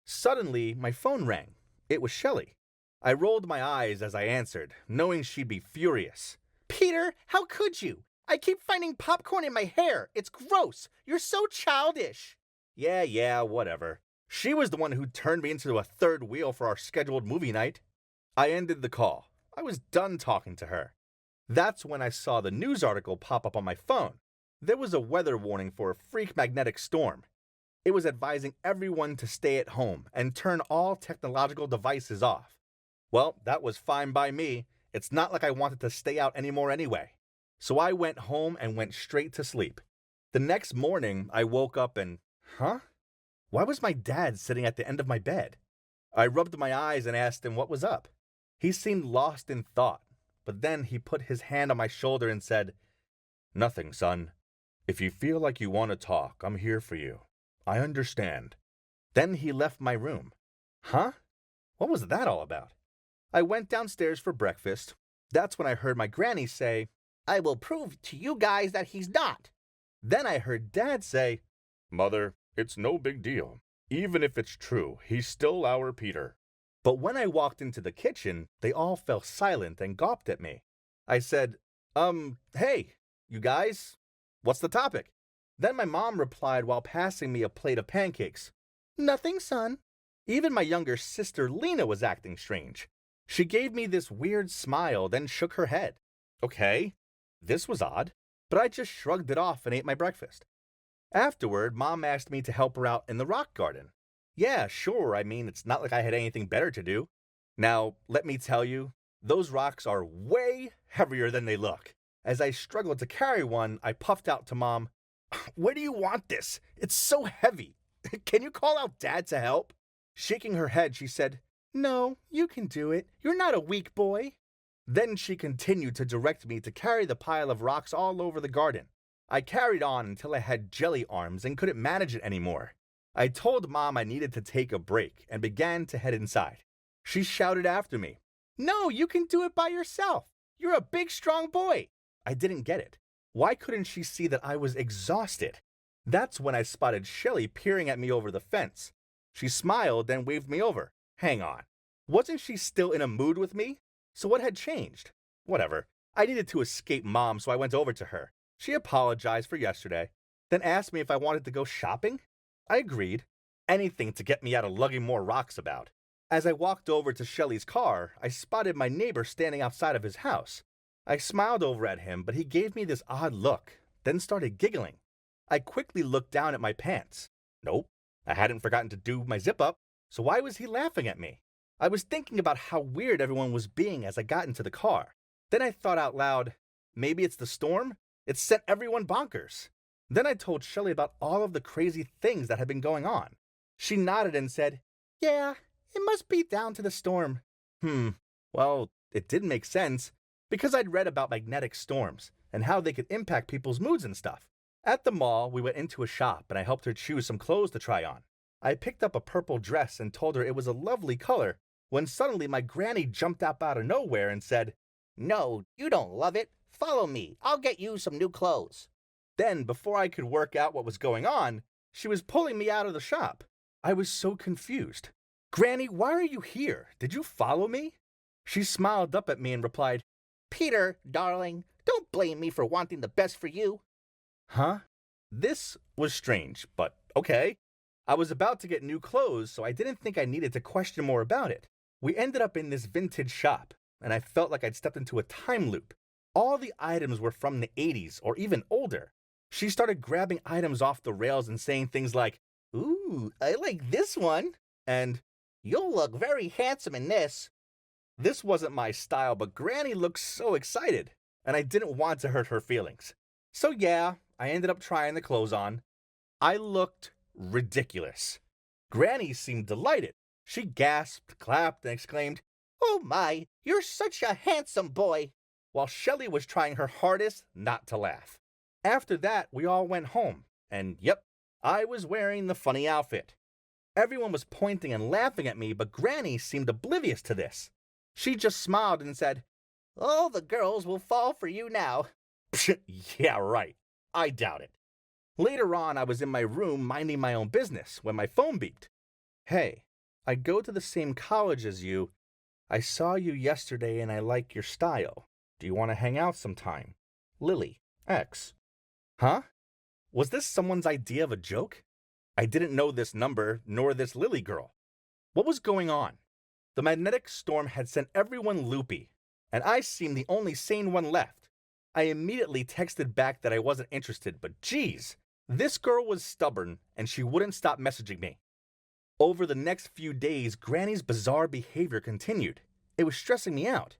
Suddenly, my phone rang. It was Shelly. I rolled my eyes as I answered, knowing she'd be furious. "Peter, how could you? I keep finding popcorn in my hair. It's gross. You're so childish." Yeah, whatever. She was the one who turned me into a third wheel for our scheduled movie night. I ended the call. I was done talking to her. That's when I saw the news article pop up on my phone. There was a weather warning for a freak magnetic storm. It was advising everyone to stay at home and turn all technological devices off. Well, that was fine by me. It's not like I wanted to stay out anymore anyway. So I went home and went straight to sleep. The next morning, I woke up and, why was my dad sitting at the end of my bed? I rubbed my eyes and asked him what was up. He seemed lost in thought, but then he put his hand on my shoulder and said, "Nothing, son. If you feel like you want to talk, I'm here for you. I understand." Then he left my room. What was that all about? I went downstairs for breakfast. That's when I heard my granny say, "I will prove to you guys that he's not." Then I heard Dad say, "Mother, it's no big deal. Even if it's true, he's still our Peter." But when I walked into the kitchen, they all fell silent and gawped at me. I said, hey, you guys, what's the topic?" Then my mom replied while passing me a plate of pancakes, "Nothing, son." Even my younger sister Lena was acting strange. She gave me this weird smile, then shook her head. Okay, this was odd, but I just shrugged it off and ate my breakfast. Afterward, Mom asked me to help her out in the rock garden. Yeah, sure, I mean, it's not like I had anything better to do. Now, let me tell you, those rocks are way heavier than they look. As I struggled to carry one, I puffed out to Mom, "Where do you want this? It's so heavy. Can you call out Dad to help?" Shaking her head, she said, "No, you can do it. You're not a weak boy." Then she continued to direct me to carry the pile of rocks all over the garden. I carried on until I had jelly arms and couldn't manage it anymore. I told Mom I needed to take a break and began to head inside. She shouted after me, "No, you can do it by yourself. You're a big, strong boy." I didn't get it. Why couldn't she see that I was exhausted? That's when I spotted Shelly peering at me over the fence. She smiled and waved me over. Hang on. Wasn't she still in a mood with me? So what had changed? Whatever. I needed to escape Mom, so I went over to her. She apologized for yesterday, then asked me if I wanted to go shopping. I agreed. Anything to get me out of lugging more rocks about. As I walked over to Shelly's car, I spotted my neighbor standing outside of his house. I smiled over at him, but he gave me this odd look, then started giggling. I quickly looked down at my pants. Nope, I hadn't forgotten to do my zip-up, so why was he laughing at me? I was thinking about how weird everyone was being as I got into the car. Then I thought out loud, maybe it's the storm? It sent everyone bonkers. Then I told Shelly about all of the crazy things that had been going on. She nodded and said, Yeah, it must be down to the storm. Well, it did make sense, because I'd read about magnetic storms and how they could impact people's moods and stuff. At the mall, we went into a shop and I helped her choose some clothes to try on. I picked up a purple dress and told her it was a lovely color, when suddenly my granny jumped up out of nowhere and said, "No, you don't love it. Follow me. I'll get you some new clothes." Then, before I could work out what was going on, she was pulling me out of the shop. I was so confused. "Granny, why are you here? Did you follow me?" She smiled up at me and replied, "Peter, darling, don't blame me for wanting the best for you." Huh? This was strange, but okay. I was about to get new clothes, so I didn't think I needed to question more about it. We ended up in this vintage shop, and I felt like I'd stepped into a time loop. All the items were from the 80s or even older. She started grabbing items off the rails and saying things like, "Ooh, I like this one," and "You'll look very handsome in this." This wasn't my style, but Granny looked so excited, and I didn't want to hurt her feelings. So yeah, I ended up trying the clothes on. I looked ridiculous. Granny seemed delighted. She gasped, clapped, and exclaimed, "Oh my, you're such a handsome boy," while Shelley was trying her hardest not to laugh. After that, we all went home, and yep, I was wearing the funny outfit. Everyone was pointing and laughing at me, but Granny seemed oblivious to this. She just smiled and said, "All the girls will fall for you now." Yeah, right. I doubt it. Later on, I was in my room minding my own business when my phone beeped. "Hey, I go to the same college as you. I saw you yesterday and I like your style. Do you want to hang out sometime? Lily, X." Huh? Was this someone's idea of a joke? I didn't know this number nor this Lily girl. What was going on? The magnetic storm had sent everyone loopy, and I seemed the only sane one left. I immediately texted back that I wasn't interested, but geez, this girl was stubborn and she wouldn't stop messaging me. Over the next few days, Granny's bizarre behavior continued. It was stressing me out.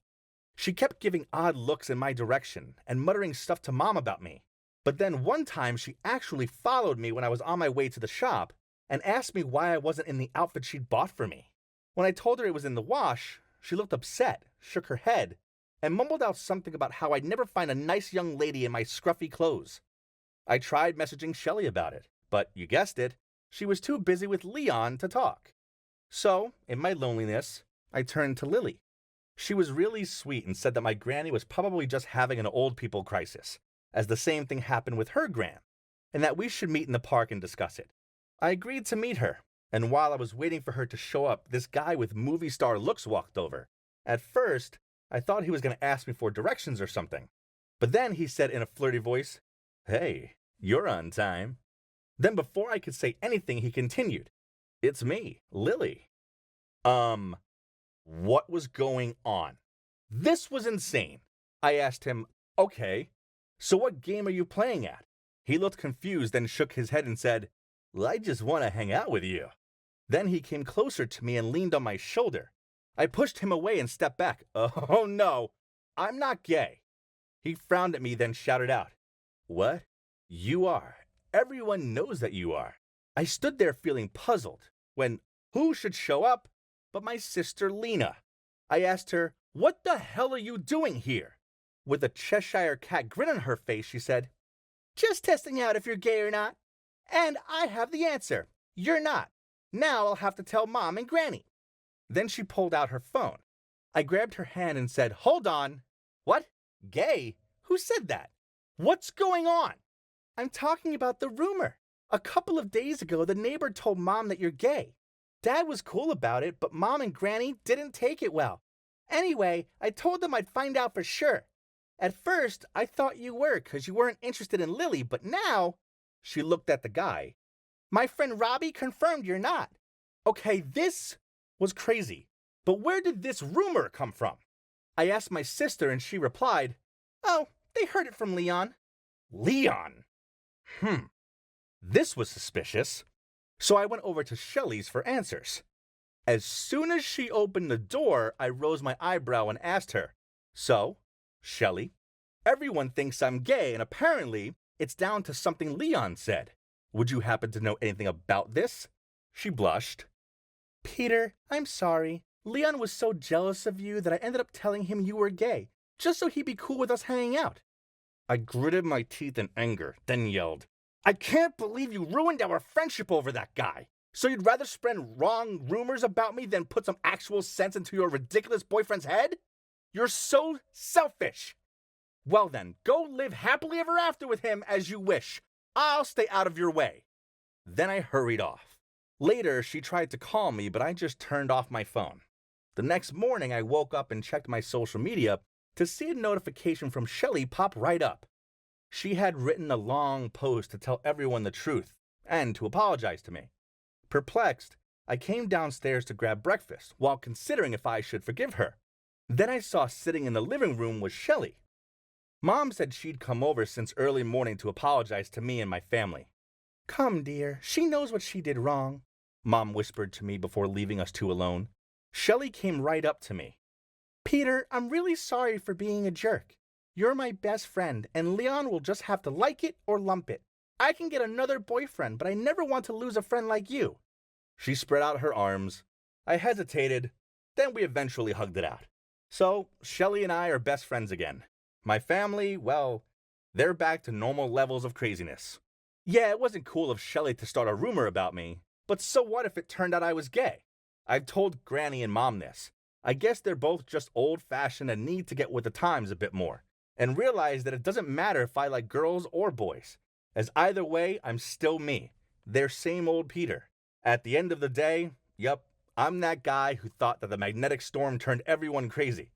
She kept giving odd looks in my direction and muttering stuff to Mom about me. But then one time she actually followed me when I was on my way to the shop and asked me why I wasn't in the outfit she'd bought for me. When I told her it was in the wash, she looked upset, shook her head, and mumbled out something about how I'd never find a nice young lady in my scruffy clothes. I tried messaging Shelley about it, but you guessed it, she was too busy with Leon to talk. So, in my loneliness, I turned to Lily. She was really sweet and said that my granny was probably just having an old people crisis, as the same thing happened with her gran, and that we should meet in the park and discuss it. I agreed to meet her, and while I was waiting for her to show up, this guy with movie star looks walked over. At first, I thought he was going to ask me for directions or something, but then he said in a flirty voice, "Hey, you're on time." Then before I could say anything, he continued, "It's me, Lily." What was going on? This was insane. I asked him, "Okay, so what game are you playing at?" He looked confused and shook his head and said, "Well, I just want to hang out with you." Then he came closer to me and leaned on my shoulder. I pushed him away and stepped back. "Oh no, I'm not gay." He frowned at me, then shouted out, "What? You are. Everyone knows that you are." I stood there feeling puzzled when who should show up but my sister Lena. I asked her, "What the hell are you doing here?" With a Cheshire cat grin on her face, she said, "Just testing out if you're gay or not. And I have the answer. You're not. Now I'll have to tell Mom and Granny." Then she pulled out her phone. I grabbed her hand and said, "Hold on. What? Gay? Who said that? What's going on?" "I'm talking about the rumor. A couple of days ago, the neighbor told Mom that you're gay. Dad was cool about it, but Mom and Granny didn't take it well. Anyway, I told them I'd find out for sure. At first, I thought you were because you weren't interested in Lily, but now," she looked at the guy, "my friend Robbie confirmed you're not." Okay, this was crazy, but where did this rumor come from? I asked my sister and she replied, "Oh, they heard it from Leon." Leon? This was suspicious. So I went over to Shelley's for answers. As soon as she opened the door, I rose my eyebrow and asked her, "So, Shelley, everyone thinks I'm gay, and apparently it's down to something Leon said. Would you happen to know anything about this?" She blushed. Peter, I'm sorry. Leon was so jealous of you that I ended up telling him you were gay, just so he'd be cool with us hanging out. I gritted my teeth in anger, then yelled, I can't believe you ruined our friendship over that guy. So you'd rather spread wrong rumors about me than put some actual sense into your ridiculous boyfriend's head? You're so selfish. Well then, go live happily ever after with him as you wish. I'll stay out of your way. Then I hurried off. Later, she tried to call me, but I just turned off my phone. The next morning, I woke up and checked my social media to see a notification from Shelly pop right up. She had written a long post to tell everyone the truth and to apologize to me. Perplexed, I came downstairs to grab breakfast while considering if I should forgive her. Then I saw sitting in the living room was Shelly. Mom said she'd come over since early morning to apologize to me and my family. Come, dear, she knows what she did wrong, Mom whispered to me before leaving us two alone. Shelly came right up to me. Peter, I'm really sorry for being a jerk. You're my best friend, and Leon will just have to like it or lump it. I can get another boyfriend, but I never want to lose a friend like you. She spread out her arms. I hesitated, then we eventually hugged it out. So, Shelly and I are best friends again. My family, well, they're back to normal levels of craziness. Yeah, it wasn't cool of Shelly to start a rumor about me, but so what if it turned out I was gay? I've told Granny and Mom this. I guess they're both just old-fashioned and need to get with the times a bit more, and realize that it doesn't matter if I like girls or boys, as either way, I'm still me, their same old Peter. At the end of the day, yup, I'm that guy who thought that the magnetic storm turned everyone crazy.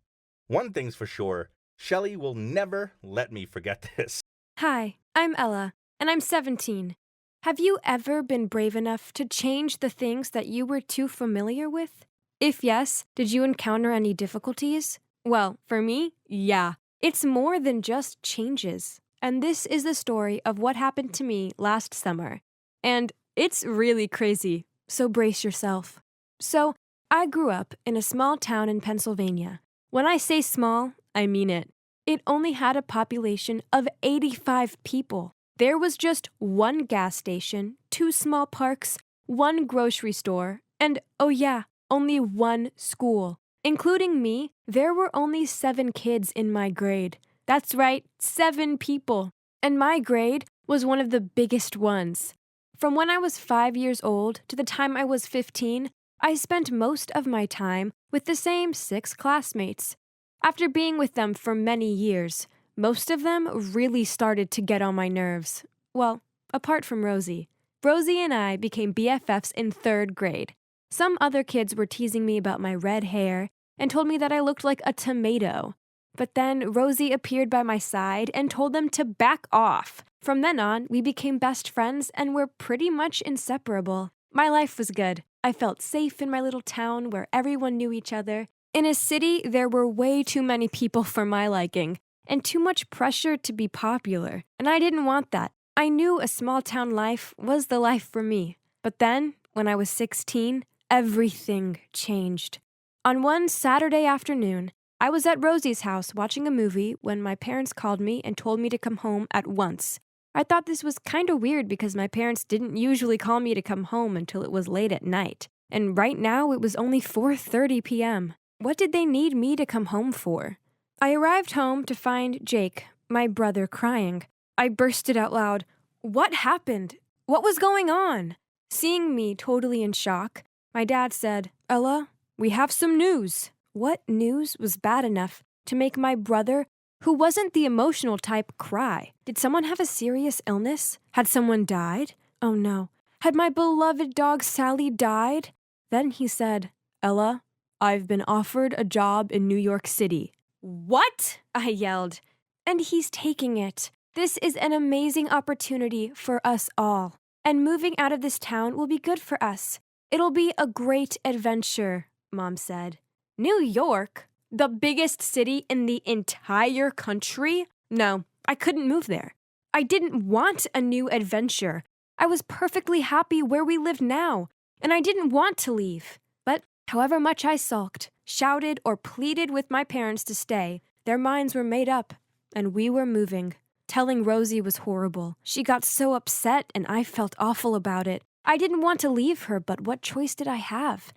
One thing's for sure, Shelly will never let me forget this. Hi, I'm Ella, and I'm 17. Have you ever been brave enough to change the things that you were too familiar with? If yes, did you encounter any difficulties? Well, for me, yeah. It's more than just changes. And this is the story of what happened to me last summer. And it's really crazy, so brace yourself. So, I grew up in a small town in Pennsylvania. When I say small, I mean it. It only had a population of 85 people. There was just one gas station, 2 small parks, 1 grocery store, and oh yeah, only 1 school. Including me, there were only 7 kids in my grade. That's right, 7 people. And my grade was one of the biggest ones. From when I was 5 years old to the time I was 15, I spent most of my time with the same 6 classmates. After being with them for many years, most of them really started to get on my nerves. Well, apart from Rosie. Rosie and I became BFFs in 3rd grade. Some other kids were teasing me about my red hair and told me that I looked like a tomato. But then Rosie appeared by my side and told them to back off. From then on, we became best friends and were pretty much inseparable. My life was good. I felt safe in my little town where everyone knew each other. In a city, there were way too many people for my liking, and too much pressure to be popular. And I didn't want that. I knew a small town life was the life for me. But then, when I was 16, everything changed. On one Saturday afternoon, I was at Rosie's house watching a movie when my parents called me and told me to come home at once. I thought this was kind of weird because my parents didn't usually call me to come home until it was late at night. And right now it was only 4:30 p.m. What did they need me to come home for? I arrived home to find Jake, my brother, crying. I bursted out loud. What happened? What was going on? Seeing me totally in shock, my dad said, Ella, we have some news. What news was bad enough to make my brother, who wasn't the emotional type, cry? Did someone have a serious illness? Had someone died? Oh no. Had my beloved dog Sally died? Then he said, Ella, I've been offered a job in New York City. What? I yelled. And he's taking it. This is an amazing opportunity for us all. And moving out of this town will be good for us. It'll be a great adventure, Mom said. New York? The biggest city in the entire country? No, I couldn't move there. I didn't want a new adventure. I was perfectly happy where we live now, and I didn't want to leave. But however much I sulked, shouted, or pleaded with my parents to stay, their minds were made up, and we were moving. Telling Rosie was horrible. She got so upset, and I felt awful about it. I didn't want to leave her, but what choice did I have?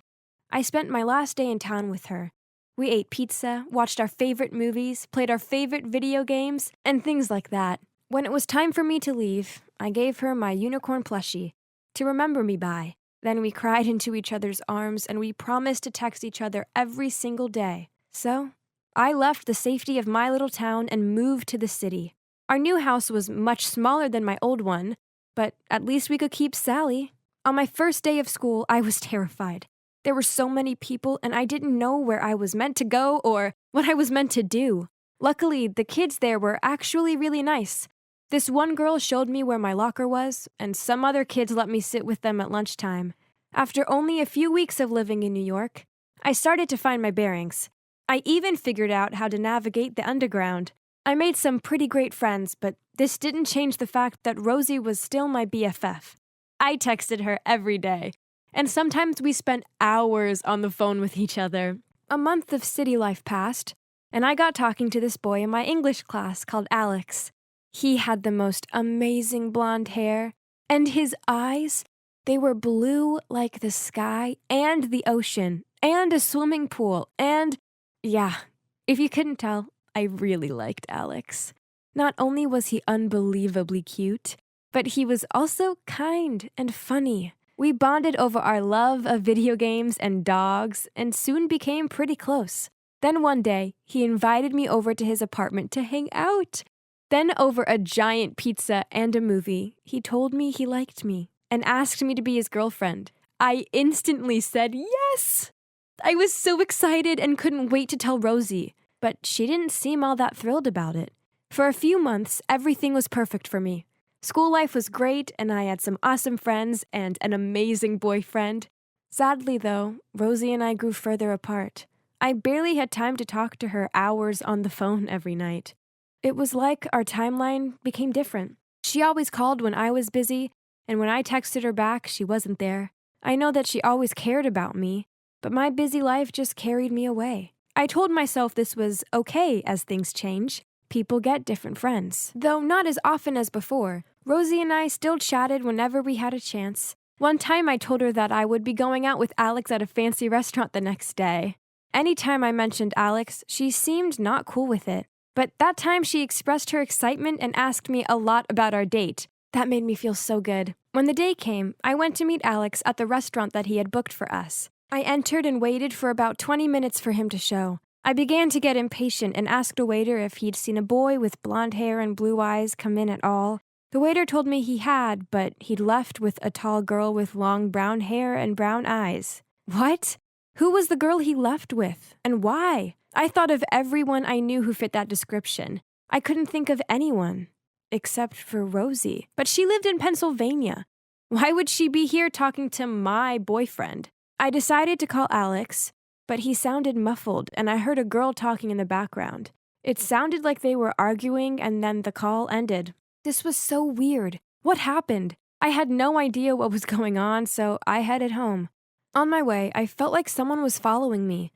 I spent my last day in town with her. We ate pizza, watched our favorite movies, played our favorite video games, and things like that. When it was time for me to leave, I gave her my unicorn plushie to remember me by. Then we cried into each other's arms and we promised to text each other every single day. So, I left the safety of my little town and moved to the city. Our new house was much smaller than my old one, but at least we could keep Sally. On my first day of school, I was terrified. There were so many people and I didn't know where I was meant to go or what I was meant to do. Luckily, the kids there were actually really nice. This one girl showed me where my locker was, and some other kids let me sit with them at lunchtime. After only a few weeks of living in New York, I started to find my bearings. I even figured out how to navigate the underground. I made some pretty great friends, but this didn't change the fact that Rosie was still my BFF. I texted her every day, and sometimes we spent hours on the phone with each other. A month of city life passed, and I got talking to this boy in my English class called Alex. He had the most amazing blonde hair, and his eyes, they were blue like the sky and the ocean, and a swimming pool, and yeah, if you couldn't tell, I really liked Alex. Not only was he unbelievably cute, but he was also kind and funny. We bonded over our love of video games and dogs, and soon became pretty close. Then one day, he invited me over to his apartment to hang out. Then over a giant pizza and a movie, he told me he liked me and asked me to be his girlfriend. I instantly said yes! I was so excited and couldn't wait to tell Rosie, but she didn't seem all that thrilled about it. For a few months, everything was perfect for me. School life was great, and I had some awesome friends and an amazing boyfriend. Sadly, though, Rosie and I grew further apart. I barely had time to talk to her hours on the phone every night. It was like our timeline became different. She always called when I was busy, and when I texted her back, she wasn't there. I know that she always cared about me, but my busy life just carried me away. I told myself this was okay as things change. People get different friends. Though not as often as before, Rosie and I still chatted whenever we had a chance. One time I told her that I would be going out with Alex at a fancy restaurant the next day. Anytime I mentioned Alex, she seemed not cool with it. But that time she expressed her excitement and asked me a lot about our date. That made me feel so good. When the day came, I went to meet Alex at the restaurant that he had booked for us. I entered and waited for about 20 minutes for him to show. I began to get impatient and asked a waiter if he'd seen a boy with blonde hair and blue eyes come in at all. The waiter told me he had, but he'd left with a tall girl with long brown hair and brown eyes. What? Who was the girl he left with? And why? I thought of everyone I knew who fit that description. I couldn't think of anyone, except for Rosie. But she lived in Pennsylvania. Why would she be here talking to my boyfriend? I decided to call Alex, but he sounded muffled, and I heard a girl talking in the background. It sounded like they were arguing, and then the call ended. This was so weird. What happened? I had no idea what was going on, so I headed home. On my way, I felt like someone was following me.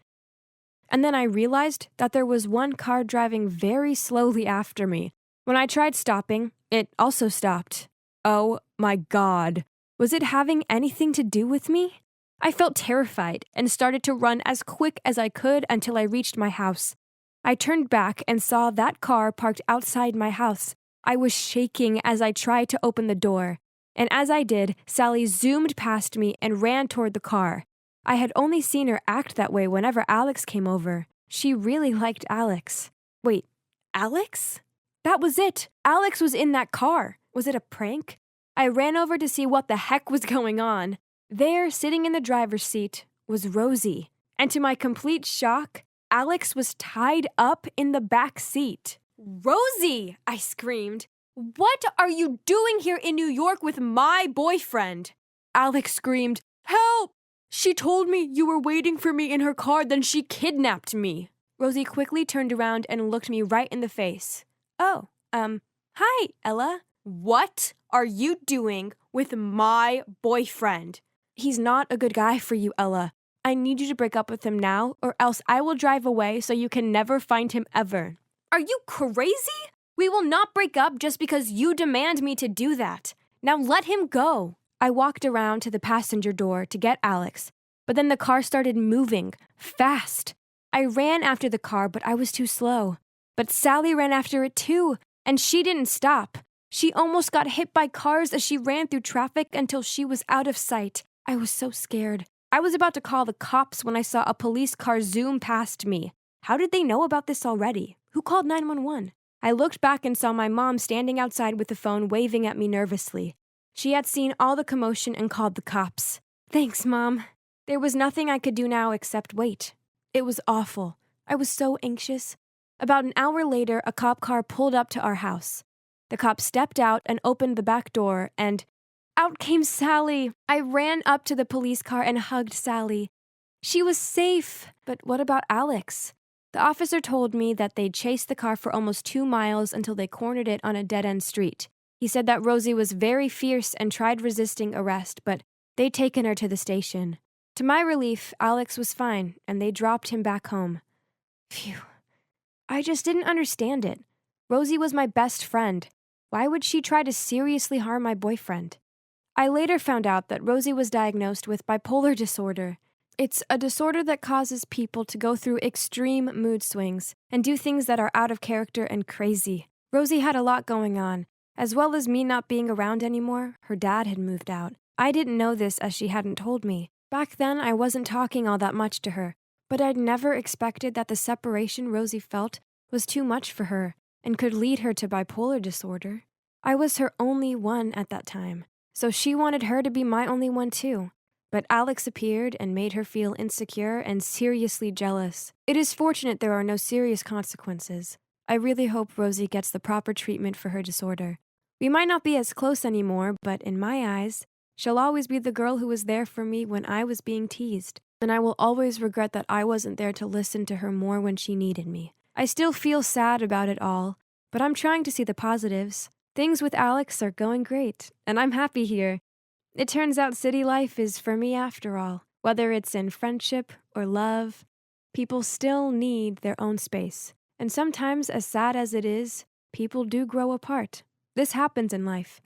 And then I realized that there was one car driving very slowly after me. When I tried stopping, it also stopped. Oh my God. Was it having anything to do with me? I felt terrified and started to run as quick as I could until I reached my house. I turned back and saw that car parked outside my house. I was shaking as I tried to open the door. And as I did, Sally zoomed past me and ran toward the car. I had only seen her act that way whenever Alex came over. She really liked Alex. Wait, Alex? That was it. Alex was in that car. Was it a prank? I ran over to see what the heck was going on. There, sitting in the driver's seat, was Rosie. And to my complete shock, Alex was tied up in the back seat. Rosie! I screamed. What are you doing here in New York with my boyfriend? Alex screamed, Help! She told me you were waiting for me in her car, then she kidnapped me. Rosie quickly turned around and looked me right in the face. Oh, hi, Ella. What are you doing with my boyfriend? He's not a good guy for you, Ella. I need you to break up with him now, or else I will drive away so you can never find him ever. Are you crazy? We will not break up just because you demand me to do that. Now let him go. I walked around to the passenger door to get Alex, but then the car started moving, fast. I ran after the car, but I was too slow. But Sally ran after it too, and she didn't stop. She almost got hit by cars as she ran through traffic until she was out of sight. I was so scared. I was about to call the cops when I saw a police car zoom past me. How did they know about this already? Who called 911? I looked back and saw my mom standing outside with the phone waving at me nervously. She had seen all the commotion and called the cops. Thanks, Mom. There was nothing I could do now except wait. It was awful. I was so anxious. About an hour later, a cop car pulled up to our house. The cop stepped out and opened the back door, and out came Sally. I ran up to the police car and hugged Sally. She was safe. But what about Alex? The officer told me that they'd chased the car for almost 2 miles until they cornered it on a dead-end street. He said that Rosie was very fierce and tried resisting arrest, but they'd taken her to the station. To my relief, Alex was fine, and they dropped him back home. Phew. I just didn't understand it. Rosie was my best friend. Why would she try to seriously harm my boyfriend? I later found out that Rosie was diagnosed with bipolar disorder. It's a disorder that causes people to go through extreme mood swings and do things that are out of character and crazy. Rosie had a lot going on. As well as me not being around anymore, her dad had moved out. I didn't know this as she hadn't told me. Back then, I wasn't talking all that much to her, but I'd never expected that the separation Rosie felt was too much for her and could lead her to bipolar disorder. I was her only one at that time, so she wanted her to be my only one too. But Alex appeared and made her feel insecure and seriously jealous. It is fortunate there are no serious consequences. I really hope Rosie gets the proper treatment for her disorder. We might not be as close anymore, but in my eyes, she'll always be the girl who was there for me when I was being teased, and I will always regret that I wasn't there to listen to her more when she needed me. I still feel sad about it all, but I'm trying to see the positives. Things with Alex are going great, and I'm happy here. It turns out city life is for me after all. Whether it's in friendship or love, people still need their own space. And sometimes, as sad as it is, people do grow apart. This happens in life.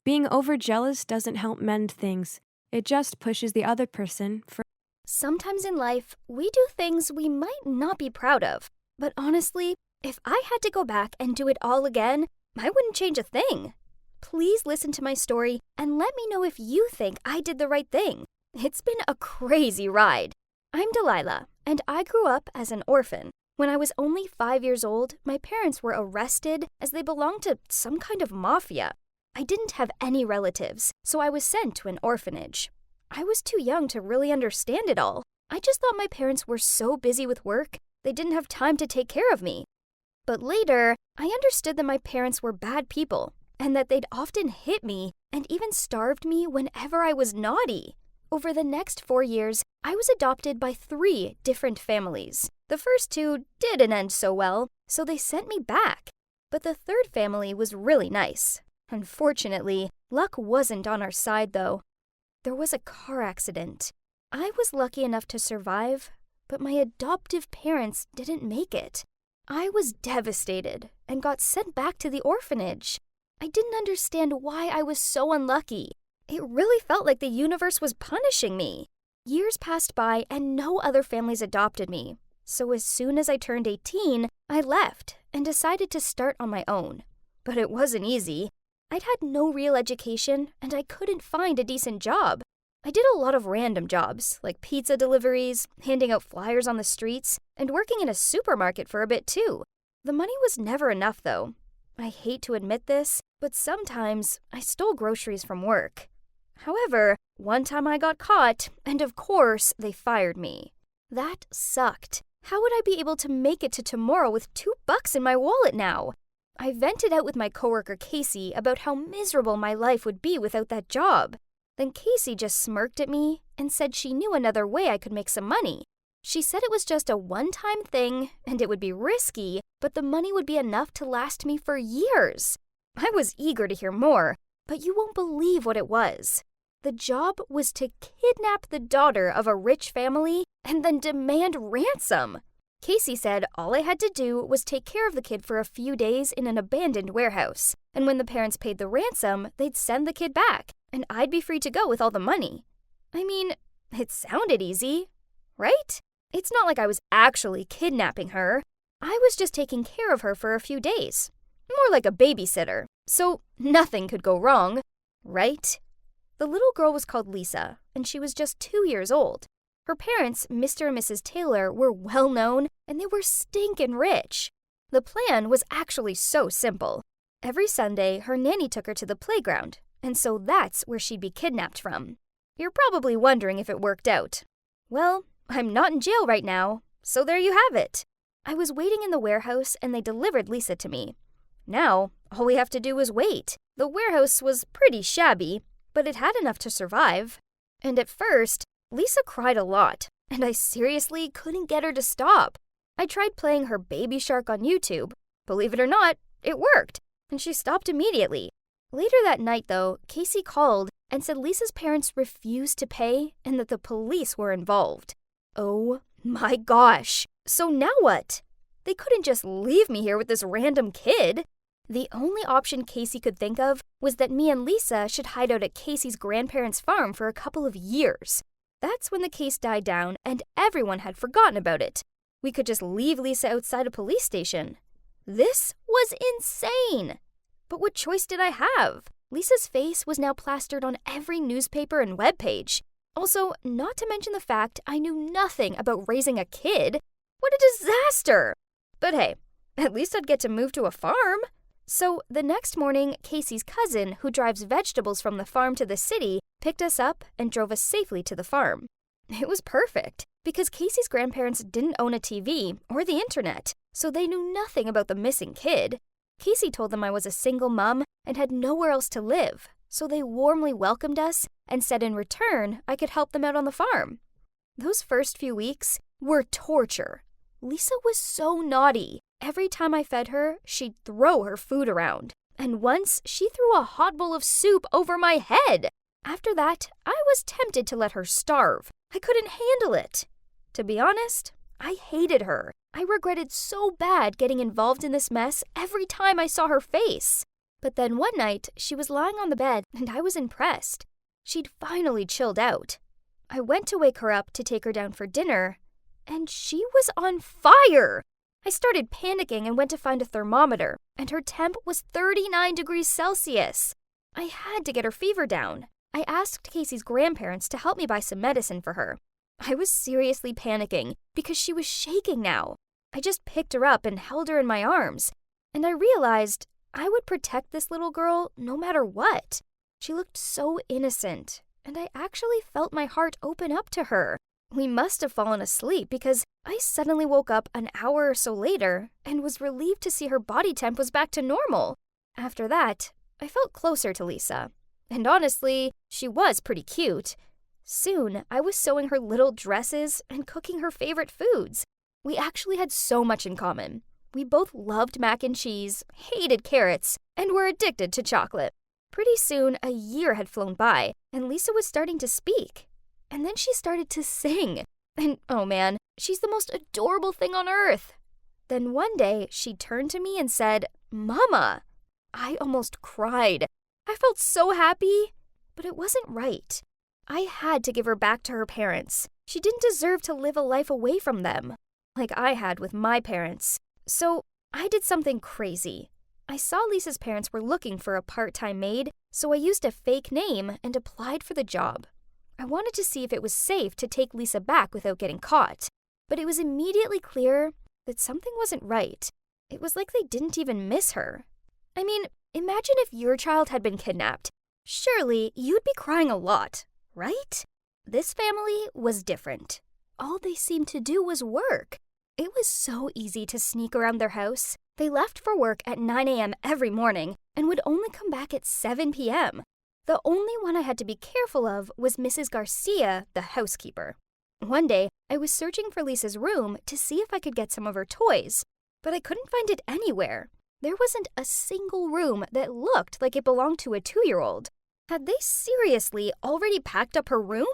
Being overjealous doesn't help mend things. It just pushes the other person for. Sometimes in life, we do things we might not be proud of. But honestly, if I had to go back and do it all again, I wouldn't change a thing. Please listen to my story and let me know if you think I did the right thing. It's been a crazy ride. I'm Delilah, and I grew up as an orphan. When I was only 5 years old, my parents were arrested as they belonged to some kind of mafia. I didn't have any relatives, so I was sent to an orphanage. I was too young to really understand it all. I just thought my parents were so busy with work, they didn't have time to take care of me. But later, I understood that my parents were bad people, and that they'd often hit me and even starved me whenever I was naughty. Over the next 4 years, I was adopted by 3 different families. The first 2 didn't end so well, so they sent me back. But the third family was really nice. Unfortunately, luck wasn't on our side, though. There was a car accident. I was lucky enough to survive, but my adoptive parents didn't make it. I was devastated and got sent back to the orphanage. I didn't understand why I was so unlucky. It really felt like the universe was punishing me. Years passed by and no other families adopted me. So as soon as I turned 18, I left and decided to start on my own. But it wasn't easy. I'd had no real education and I couldn't find a decent job. I did a lot of random jobs, like pizza deliveries, handing out flyers on the streets, and working in a supermarket for a bit too. The money was never enough though. I hate to admit this, but sometimes I stole groceries from work. However, one time I got caught, and of course, they fired me. That sucked. How would I be able to make it to tomorrow with $2 in my wallet now? I vented out with my coworker Casey about how miserable my life would be without that job. Then Casey just smirked at me and said she knew another way I could make some money. She said it was just a one-time thing, and it would be risky, but the money would be enough to last me for years. I was eager to hear more, but you won't believe what it was. The job was to kidnap the daughter of a rich family and then demand ransom. Casey said all I had to do was take care of the kid for a few days in an abandoned warehouse, and when the parents paid the ransom, they'd send the kid back, and I'd be free to go with all the money. I mean, It sounded easy, right? It's not like I was actually kidnapping her. I was just taking care of her for a few days. More like a babysitter, so nothing could go wrong, right? The little girl was called Lisa, and she was just 2 years old. Her parents, Mr. and Mrs. Taylor, were well known, and they were stinkin' rich. The plan was actually so simple. Every Sunday, her nanny took her to the playground, and so that's where she'd be kidnapped from. You're probably wondering if it worked out. Well, I'm not in jail right now, so there you have it. I was waiting in the warehouse, and they delivered Lisa to me. Now, all we have to do is wait. The warehouse was pretty shabby, but it had enough to survive. And at first, Lisa cried a lot, and I seriously couldn't get her to stop. I tried playing her Baby Shark on YouTube. Believe it or not, it worked, and she stopped immediately. Later that night, though, Casey called and said Lisa's parents refused to pay and that the police were involved. Oh my gosh! So now what? They couldn't just leave me here with this random kid. The only option Casey could think of was that me and Lisa should hide out at Casey's grandparents' farm for a couple of years. That's when the case died down and everyone had forgotten about it. We could just leave Lisa outside a police station. This was insane! But what choice did I have? Lisa's face was now plastered on every newspaper and webpage. Also, not to mention the fact I knew nothing about raising a kid. What a disaster! But hey, at least I'd get to move to a farm. So the next morning, Casey's cousin, who drives vegetables from the farm to the city, picked us up and drove us safely to the farm. It was perfect, because Casey's grandparents didn't own a TV or the internet, so they knew nothing about the missing kid. Casey told them I was a single mom and had nowhere else to live, so they warmly welcomed us and said in return I could help them out on the farm. Those first few weeks were torture. Lisa was so naughty. Every time I fed her, she'd throw her food around. And once, she threw a hot bowl of soup over my head. After that, I was tempted to let her starve. I couldn't handle it. To be honest, I hated her. I regretted so bad getting involved in this mess every time I saw her face. But then one night, she was lying on the bed and I was impressed. She'd finally chilled out. I went to wake her up to take her down for dinner, and she was on fire! I started panicking and went to find a thermometer, and her temp was 39 degrees Celsius. I had to get her fever down. I asked Casey's grandparents to help me buy some medicine for her. I was seriously panicking because she was shaking now. I just picked her up and held her in my arms, and I realized I would protect this little girl no matter what. She looked so innocent, and I actually felt my heart open up to her. We must have fallen asleep because I suddenly woke up an hour or so later and was relieved to see her body temp was back to normal. After that, I felt closer to Lisa. And honestly, she was pretty cute. Soon, I was sewing her little dresses and cooking her favorite foods. We actually had so much in common. We both loved mac and cheese, hated carrots, and were addicted to chocolate. Pretty soon, a year had flown by, and Lisa was starting to speak. And then she started to sing. And oh man, she's the most adorable thing on earth. Then one day, she turned to me and said, "Mama." I almost cried. I felt so happy, but it wasn't right. I had to give her back to her parents. She didn't deserve to live a life away from them, like I had with my parents. So I did something crazy. I saw Lisa's parents were looking for a part-time maid, so I used a fake name and applied for the job. I wanted to see if it was safe to take Lisa back without getting caught, but it was immediately clear that something wasn't right. It was like they didn't even miss her. I mean, imagine if your child had been kidnapped. Surely you'd be crying a lot, right? This family was different. All they seemed to do was work. It was so easy to sneak around their house. They left for work at 9 a.m. every morning and would only come back at 7 p.m. The only one I had to be careful of was Mrs. Garcia, the housekeeper. One day, I was searching for Lisa's room to see if I could get some of her toys, but I couldn't find it anywhere. There wasn't a single room that looked like it belonged to a 2-year-old. Had they seriously already packed up her room?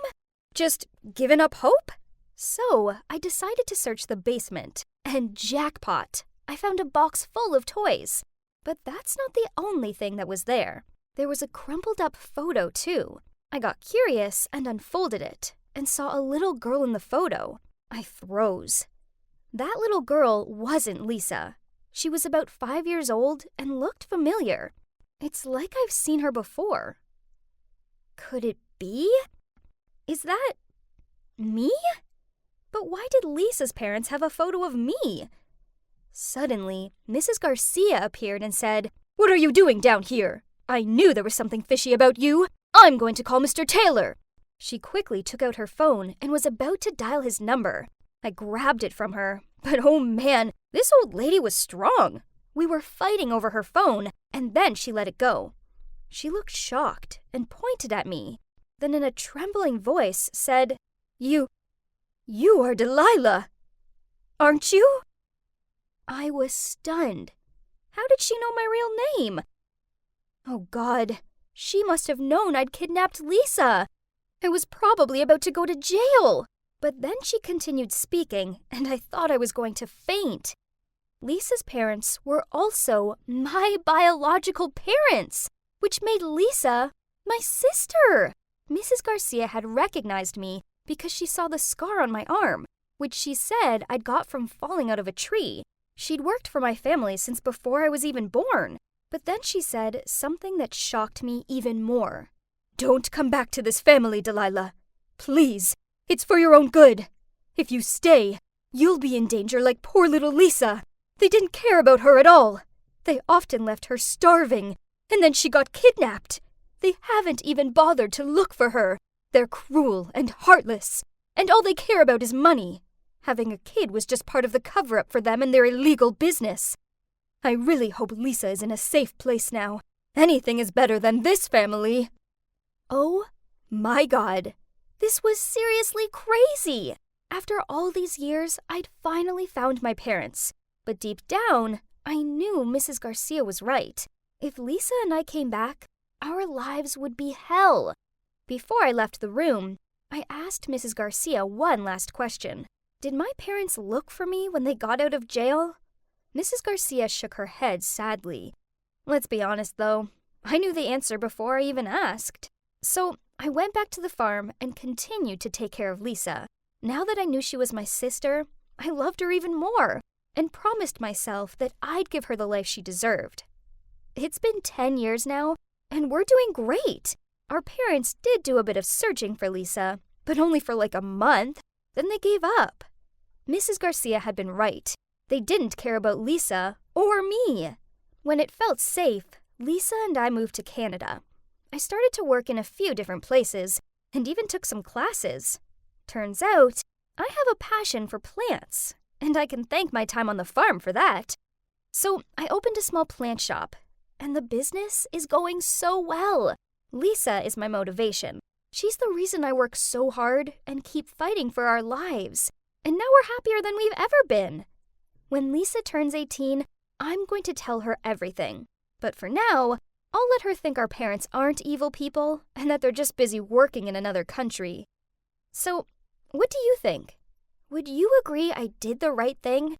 Just given up hope? So, I decided to search the basement, and jackpot! I found a box full of toys. But that's not the only thing that was there. There was a crumpled up photo, too. I got curious and unfolded it, and saw a little girl in the photo. I froze. That little girl wasn't Lisa. She was about 5 years old and looked familiar. It's like I've seen her before. Could it be? Is that me? But why did Lisa's parents have a photo of me? Suddenly, Mrs. Garcia appeared and said, "What are you doing down here? I knew there was something fishy about you. I'm going to call Mr. Taylor." She quickly took out her phone and was about to dial his number. I grabbed it from her, but oh man, this old lady was strong. We were fighting over her phone, and then she let it go. She looked shocked and pointed at me, then in a trembling voice said, You are Delilah, aren't you?" I was stunned. How did she know my real name? Oh God, she must have known I'd kidnapped Lisa. I was probably about to go to jail. But then she continued speaking, and I thought I was going to faint. Lisa's parents were also my biological parents, which made Lisa my sister. Mrs. Garcia had recognized me because she saw the scar on my arm, which she said I'd got from falling out of a tree. She'd worked for my family since before I was even born. But then she said something that shocked me even more. "Don't come back to this family, Delilah. Please. It's for your own good. If you stay, you'll be in danger like poor little Lisa. They didn't care about her at all. They often left her starving, and then she got kidnapped. They haven't even bothered to look for her. They're cruel and heartless, and all they care about is money. Having a kid was just part of the cover-up for them and their illegal business. I really hope Lisa is in a safe place now. Anything is better than this family." Oh my God. This was seriously crazy. After all these years, I'd finally found my parents. But deep down, I knew Mrs. Garcia was right. If Lisa and I came back, our lives would be hell. Before I left the room, I asked Mrs. Garcia one last question. Did my parents look for me when they got out of jail? Mrs. Garcia shook her head sadly. Let's be honest, though. I knew the answer before I even asked. So I went back to the farm and continued to take care of Lisa. Now that I knew she was my sister, I loved her even more and promised myself that I'd give her the life she deserved. It's been 10 years now, and we're doing great. Our parents did do a bit of searching for Lisa, but only for like a month. Then they gave up. Mrs. Garcia had been right. They didn't care about Lisa or me. When it felt safe, Lisa and I moved to Canada. I started to work in a few different places and even took some classes. Turns out, I have a passion for plants, and I can thank my time on the farm for that. So I opened a small plant shop, and the business is going so well. Lisa is my motivation. She's the reason I work so hard and keep fighting for our lives. And now we're happier than we've ever been. When Lisa turns 18, I'm going to tell her everything. But for now, I'll let her think our parents aren't evil people and that they're just busy working in another country. So, what do you think? Would you agree I did the right thing?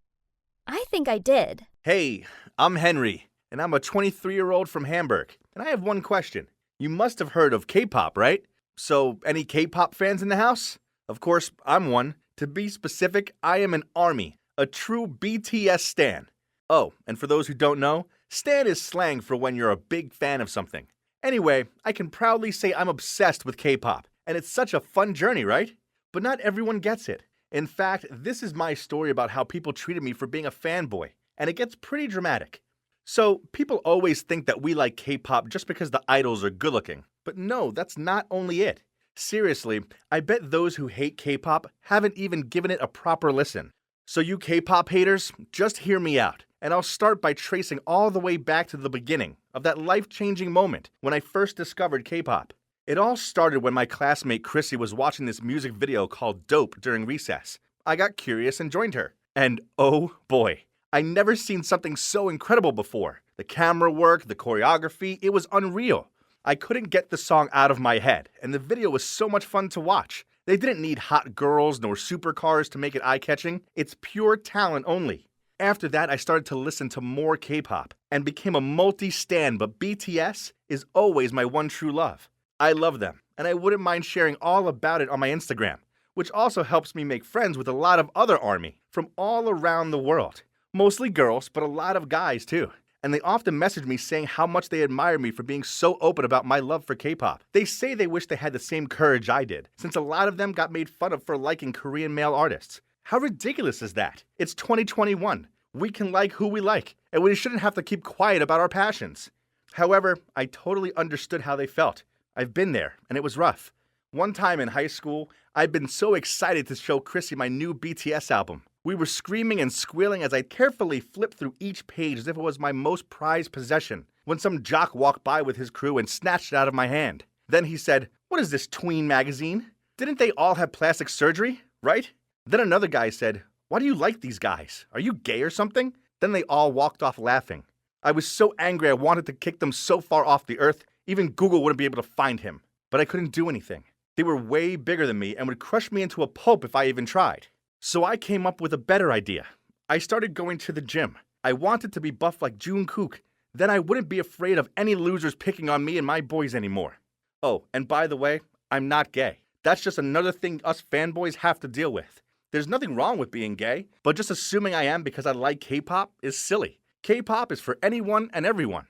I think I did. Hey, I'm Henry, and I'm a 23-year-old from Hamburg. And I have one question. You must have heard of K-pop, right? So, any K-pop fans in the house? Of course, I'm one. To be specific, I am an ARMY, a true BTS stan. Oh, and for those who don't know, stan is slang for when you're a big fan of something. Anyway, I can proudly say I'm obsessed with K-pop, and it's such a fun journey, right? But not everyone gets it. In fact, this is my story about how people treated me for being a fanboy, and it gets pretty dramatic. So, people always think that we like K-pop just because the idols are good-looking. But no, that's not only it. Seriously, I bet those who hate K-pop haven't even given it a proper listen. So you K-pop haters, just hear me out. And I'll start by tracing all the way back to the beginning of that life-changing moment when I first discovered K-pop. It all started when my classmate Chrissy was watching this music video called Dope during recess. I got curious and joined her. And oh boy, I never seen something so incredible before. The camera work, the choreography, it was unreal. I couldn't get the song out of my head, and the video was so much fun to watch. They didn't need hot girls nor supercars to make it eye-catching. It's pure talent only. After that, I started to listen to more K-pop and became a multi-stan, but BTS is always my one true love. I love them, and I wouldn't mind sharing all about it on my Instagram, which also helps me make friends with a lot of other ARMY from all around the world. Mostly girls, but a lot of guys too. And they often message me saying how much they admire me for being so open about my love for K-pop. They say they wish they had the same courage I did, since a lot of them got made fun of for liking Korean male artists. How ridiculous is that? It's 2021. We can like who we like, and we shouldn't have to keep quiet about our passions. However, I totally understood how they felt. I've been there, and it was rough. One time in high school, I'd been so excited to show Chrissy my new BTS album. We were screaming and squealing as I carefully flipped through each page as if it was my most prized possession, when some jock walked by with his crew and snatched it out of my hand. Then he said, "What is this tween magazine? Didn't they all have plastic surgery, right?" Then another guy said, "Why do you like these guys? Are you gay or something?" Then they all walked off laughing. I was so angry I wanted to kick them so far off the earth, even Google wouldn't be able to find him. But I couldn't do anything. They were way bigger than me and would crush me into a pulp if I even tried. So I came up with a better idea. I started going to the gym. I wanted to be buff like Jungkook. Then I wouldn't be afraid of any losers picking on me and my boys anymore. Oh, and by the way, I'm not gay. That's just another thing us fanboys have to deal with. There's nothing wrong with being gay, but just assuming I am because I like K-pop is silly. K-pop is for anyone and everyone.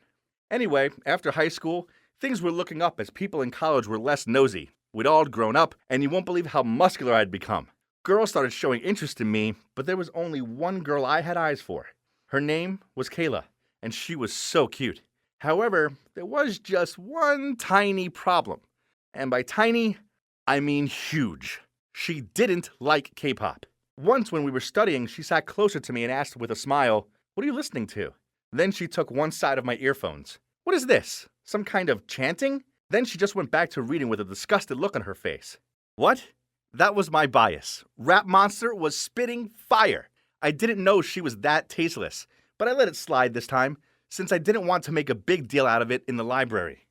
Anyway, after high school, things were looking up as people in college were less nosy. We'd all grown up, and you won't believe how muscular I'd become. Girls started showing interest in me, but there was only one girl I had eyes for. Her name was Kayla, and she was so cute. However, there was just one tiny problem. And by tiny, I mean huge. She didn't like K-pop. Once when we were studying, she sat closer to me and asked with a smile, "What are you listening to?" Then she took one side of my earphones. "What is this? Some kind of chanting?" Then she just went back to reading with a disgusted look on her face. What? That was my bias. Rap Monster was spitting fire. I didn't know she was that tasteless, but I let it slide this time, since I didn't want to make a big deal out of it in the library.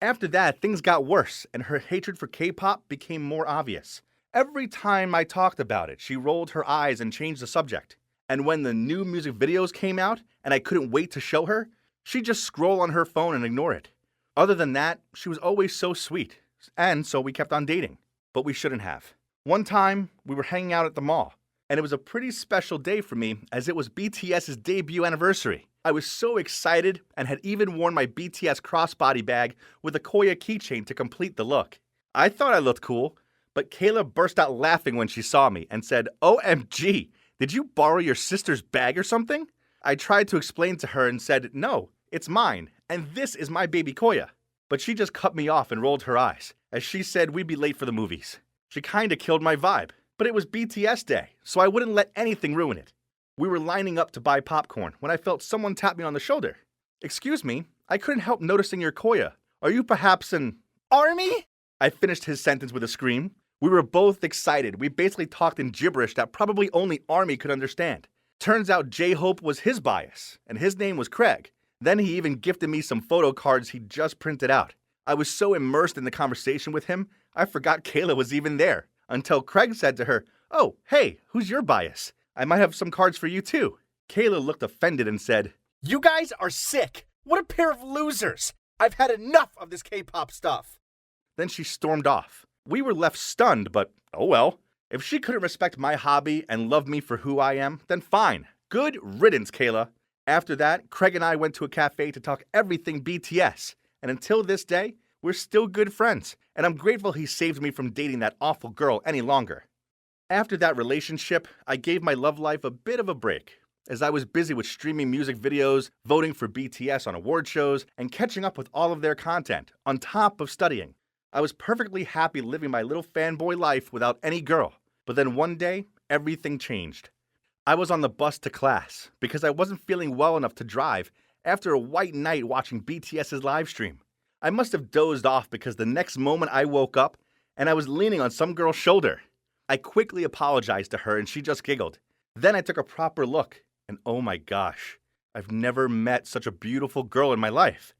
After that, things got worse, and her hatred for K-pop became more obvious. Every time I talked about it, she rolled her eyes and changed the subject. And when the new music videos came out, and I couldn't wait to show her, she'd just scroll on her phone and ignore it. Other than that, she was always so sweet, and so we kept on dating. But we shouldn't have. One time, we were hanging out at the mall, and it was a pretty special day for me as it was BTS's debut anniversary. I was so excited and had even worn my BTS crossbody bag with a Koya keychain to complete the look. I thought I looked cool, but Kayla burst out laughing when she saw me and said, "OMG, did you borrow your sister's bag or something?" I tried to explain to her and said, "No, it's mine, and this is my baby Koya." But she just cut me off and rolled her eyes, as she said we'd be late for the movies. She kinda killed my vibe, but it was BTS day, so I wouldn't let anything ruin it. We were lining up to buy popcorn when I felt someone tap me on the shoulder. "Excuse me, I couldn't help noticing your Koya. Are you perhaps an ARMY?" I finished his sentence with a scream. We were both excited. We basically talked in gibberish that probably only ARMY could understand. Turns out J-Hope was his bias, and his name was Craig. Then he even gifted me some photo cards he'd just printed out. I was so immersed in the conversation with him, I forgot Kayla was even there, until Craig said to her, "Oh, hey, who's your bias? I might have some cards for you too." Kayla looked offended and said, "You guys are sick. What a pair of losers. I've had enough of this K-pop stuff." Then she stormed off. We were left stunned, but oh well. If she couldn't respect my hobby and love me for who I am, then fine. Good riddance, Kayla. After that, Craig and I went to a cafe to talk everything BTS, and until this day, we're still good friends, and I'm grateful he saved me from dating that awful girl any longer. After that relationship, I gave my love life a bit of a break, as I was busy with streaming music videos, voting for BTS on award shows, and catching up with all of their content, on top of studying. I was perfectly happy living my little fanboy life without any girl, but then one day, everything changed. I was on the bus to class because I wasn't feeling well enough to drive after a white night watching BTS's livestream. I must have dozed off because the next moment I woke up and I was leaning on some girl's shoulder. I quickly apologized to her and she just giggled. Then I took a proper look and oh my gosh, I've never met such a beautiful girl in my life.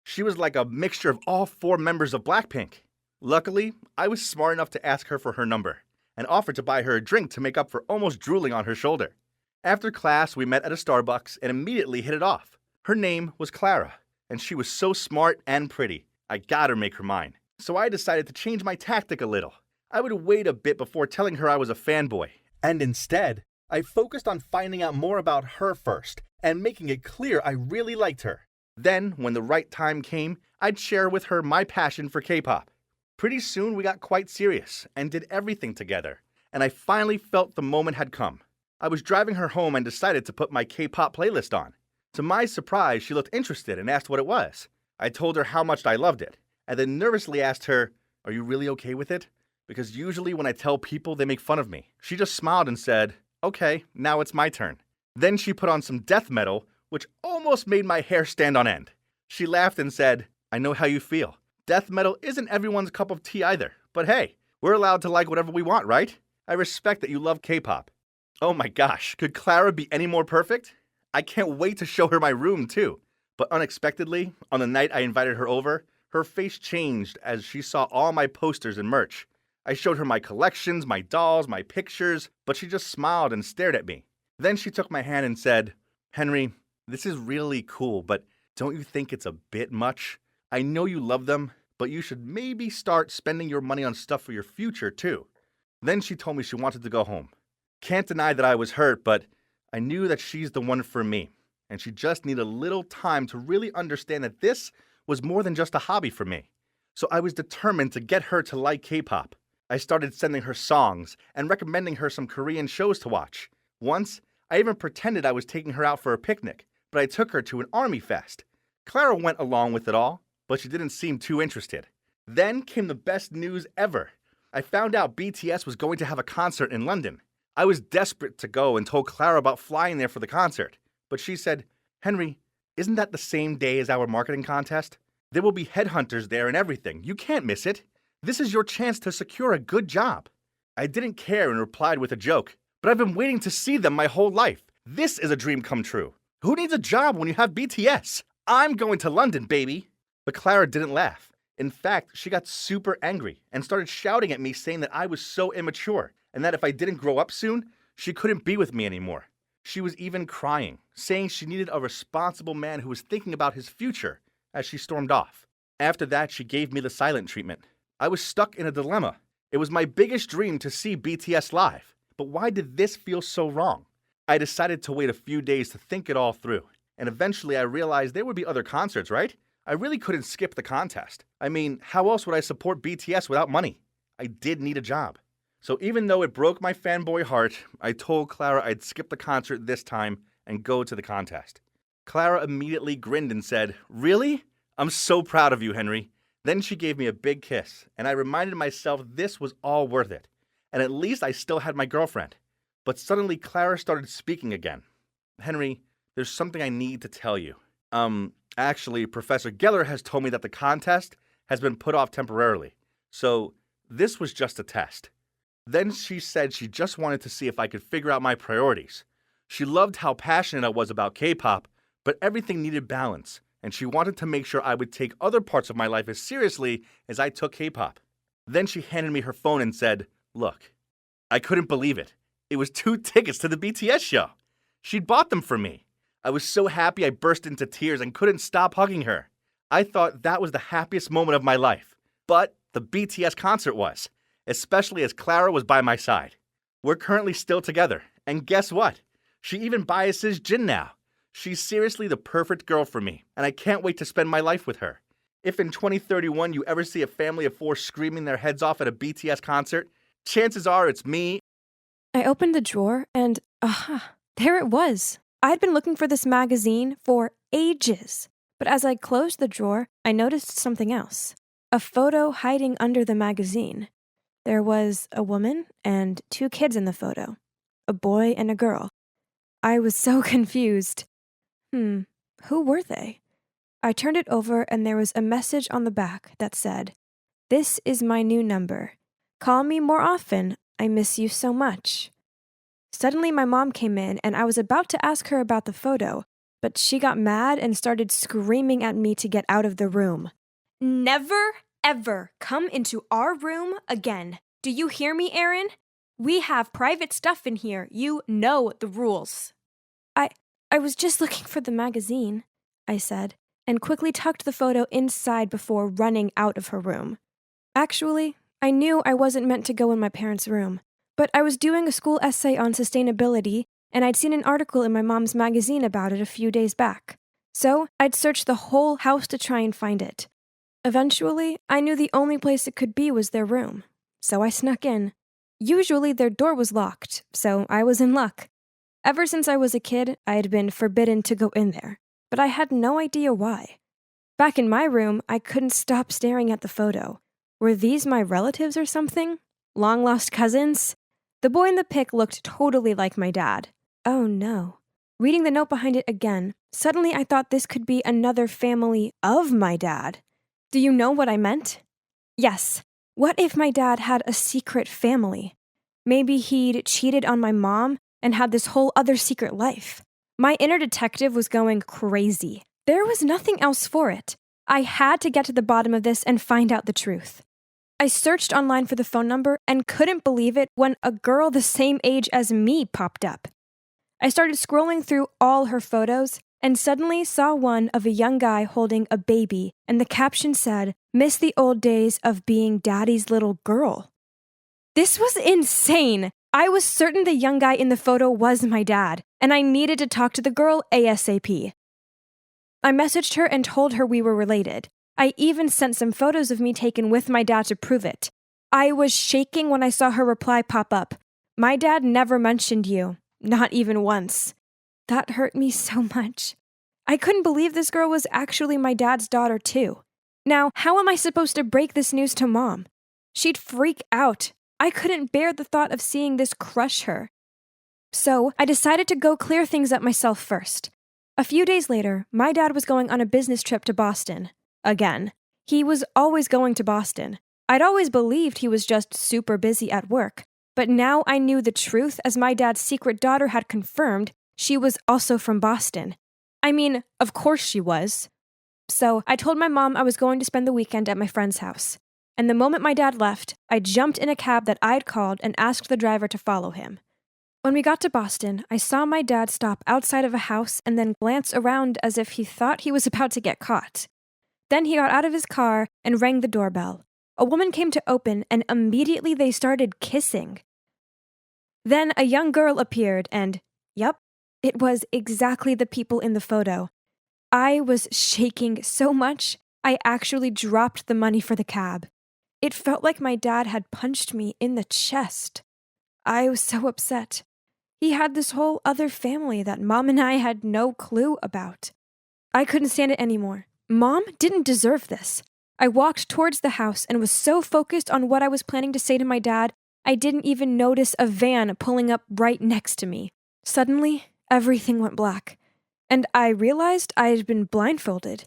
She was like a mixture of all 4 members of Blackpink. Luckily, I was smart enough to ask her for her number and offered to buy her a drink to make up for almost drooling on her shoulder. After class, we met at a Starbucks and immediately hit it off. Her name was Clara, and she was so smart and pretty. I gotta make her mine. So I decided to change my tactic a little. I would wait a bit before telling her I was a fanboy. And instead, I focused on finding out more about her first and making it clear I really liked her. Then, when the right time came, I'd share with her my passion for K-pop. Pretty soon we got quite serious and did everything together, and I finally felt the moment had come. I was driving her home and decided to put my K-pop playlist on. To my surprise, she looked interested and asked what it was. I told her how much I loved it, and then nervously asked her, "Are you really okay with it?" Because usually when I tell people, they make fun of me. She just smiled and said, "Okay, now it's my turn." Then she put on some death metal, which almost made my hair stand on end. She laughed and said, "I know how you feel. Death metal isn't everyone's cup of tea either, but hey, we're allowed to like whatever we want, right? I respect that you love K-pop." Oh my gosh, could Clara be any more perfect? I can't wait to show her my room too. But unexpectedly, on the night I invited her over, her face changed as she saw all my posters and merch. I showed her my collections, my dolls, my pictures, but she just smiled and stared at me. Then she took my hand and said, "Henry, this is really cool, but don't you think it's a bit much? I know you love them, but you should maybe start spending your money on stuff for your future too." Then she told me she wanted to go home. Can't deny that I was hurt, but I knew that she's the one for me, and she just needed a little time to really understand that this was more than just a hobby for me. So I was determined to get her to like K-pop. I started sending her songs and recommending her some Korean shows to watch. Once, I even pretended I was taking her out for a picnic, but I took her to an army fest. Clara went along with it all, but she didn't seem too interested. Then came the best news ever. I found out BTS was going to have a concert in London. I was desperate to go and told Clara about flying there for the concert, but she said, "Henry, isn't that the same day as our marketing contest? There will be headhunters there and everything. You can't miss it. This is your chance to secure a good job." I didn't care and replied with a joke, "But I've been waiting to see them my whole life. This is a dream come true. Who needs a job when you have BTS? I'm going to London, baby." But Clara didn't laugh. In fact, she got super angry and started shouting at me saying that I was so immature and that if I didn't grow up soon, she couldn't be with me anymore. She was even crying, saying she needed a responsible man who was thinking about his future as she stormed off. After that, she gave me the silent treatment. I was stuck in a dilemma. It was my biggest dream to see BTS live, but why did this feel so wrong? I decided to wait a few days to think it all through, and eventually I realized there would be other concerts, right? I really couldn't skip the contest. I mean, how else would I support BTS without money? I did need a job. So even though it broke my fanboy heart, I told Clara I'd skip the concert this time and go to the contest. Clara immediately grinned and said, "Really? I'm so proud of you, Henry." Then she gave me a big kiss, and I reminded myself this was all worth it. And at least I still had my girlfriend. But suddenly Clara started speaking again. "Henry, there's something I need to tell you. Actually, Professor Geller has told me that the contest has been put off temporarily. So this was just a test." Then she said she just wanted to see if I could figure out my priorities. She loved how passionate I was about K-pop, but everything needed balance, and she wanted to make sure I would take other parts of my life as seriously as I took K-pop. Then she handed me her phone and said, "Look." I couldn't believe it. It was 2 tickets to the BTS show. She'd bought them for me. I was so happy I burst into tears and couldn't stop hugging her. I thought that was the happiest moment of my life. But the BTS concert was, especially as Clara was by my side. We're currently still together, and guess what? She even biases Jin now. She's seriously the perfect girl for me, and I can't wait to spend my life with her. If in 2031 you ever see a family of 4 screaming their heads off at a BTS concert, chances are it's me. I opened the drawer and, there it was. I'd been looking for this magazine for ages. But as I closed the drawer, I noticed something else. A photo hiding under the magazine. There was a woman and 2 kids in the photo. A boy and a girl. I was so confused. Who were they? I turned it over and there was a message on the back that said, "This is my new number. Call me more often. I miss you so much." Suddenly my mom came in and I was about to ask her about the photo, but she got mad and started screaming at me to get out of the room. "Never, ever come into our room again. Do you hear me, Aaron? We have private stuff in here. You know the rules." I was just looking for the magazine, I said, and quickly tucked the photo inside before running out of her room. Actually, I knew I wasn't meant to go in my parents' room, but I was doing a school essay on sustainability, and I'd seen an article in my mom's magazine about it a few days back. So I'd searched the whole house to try and find it. Eventually, I knew the only place it could be was their room, so I snuck in. Usually their door was locked, so I was in luck. Ever since I was a kid, I had been forbidden to go in there, but I had no idea why. Back in my room, I couldn't stop staring at the photo. Were these my relatives or something? Long-lost cousins? The boy in the pic looked totally like my dad. Oh no. Reading the note behind it again, suddenly I thought this could be another family of my dad. Do you know what I meant? Yes. What if my dad had a secret family? Maybe he'd cheated on my mom and had this whole other secret life. My inner detective was going crazy. There was nothing else for it. I had to get to the bottom of this and find out the truth. I searched online for the phone number and couldn't believe it when a girl the same age as me popped up. I started scrolling through all her photos and suddenly saw one of a young guy holding a baby, and the caption said, "Miss the old days of being daddy's little girl." This was insane! I was certain the young guy in the photo was my dad, and I needed to talk to the girl ASAP. I messaged her and told her we were related. I even sent some photos of me taken with my dad to prove it. I was shaking when I saw her reply pop up. "My dad never mentioned you, not even once." That hurt me so much. I couldn't believe this girl was actually my dad's daughter too. Now, how am I supposed to break this news to Mom? She'd freak out. I couldn't bear the thought of seeing this crush her. So I decided to go clear things up myself first. A few days later, my dad was going on a business trip to Boston. Again. He was always going to Boston. I'd always believed he was just super busy at work, but now I knew the truth as my dad's secret daughter had confirmed she was also from Boston. I mean, of course she was. So I told my mom I was going to spend the weekend at my friend's house. And the moment my dad left, I jumped in a cab that I'd called and asked the driver to follow him. When we got to Boston, I saw my dad stop outside of a house and then glance around as if he thought he was about to get caught. Then he got out of his car and rang the doorbell. A woman came to open, and immediately they started kissing. Then a young girl appeared, and, yep, it was exactly the people in the photo. I was shaking so much, I actually dropped the money for the cab. It felt like my dad had punched me in the chest. I was so upset. He had this whole other family that Mom and I had no clue about. I couldn't stand it anymore. Mom didn't deserve this. I walked towards the house and was so focused on what I was planning to say to my dad, I didn't even notice a van pulling up right next to me. Suddenly, everything went black, and I realized I had been blindfolded.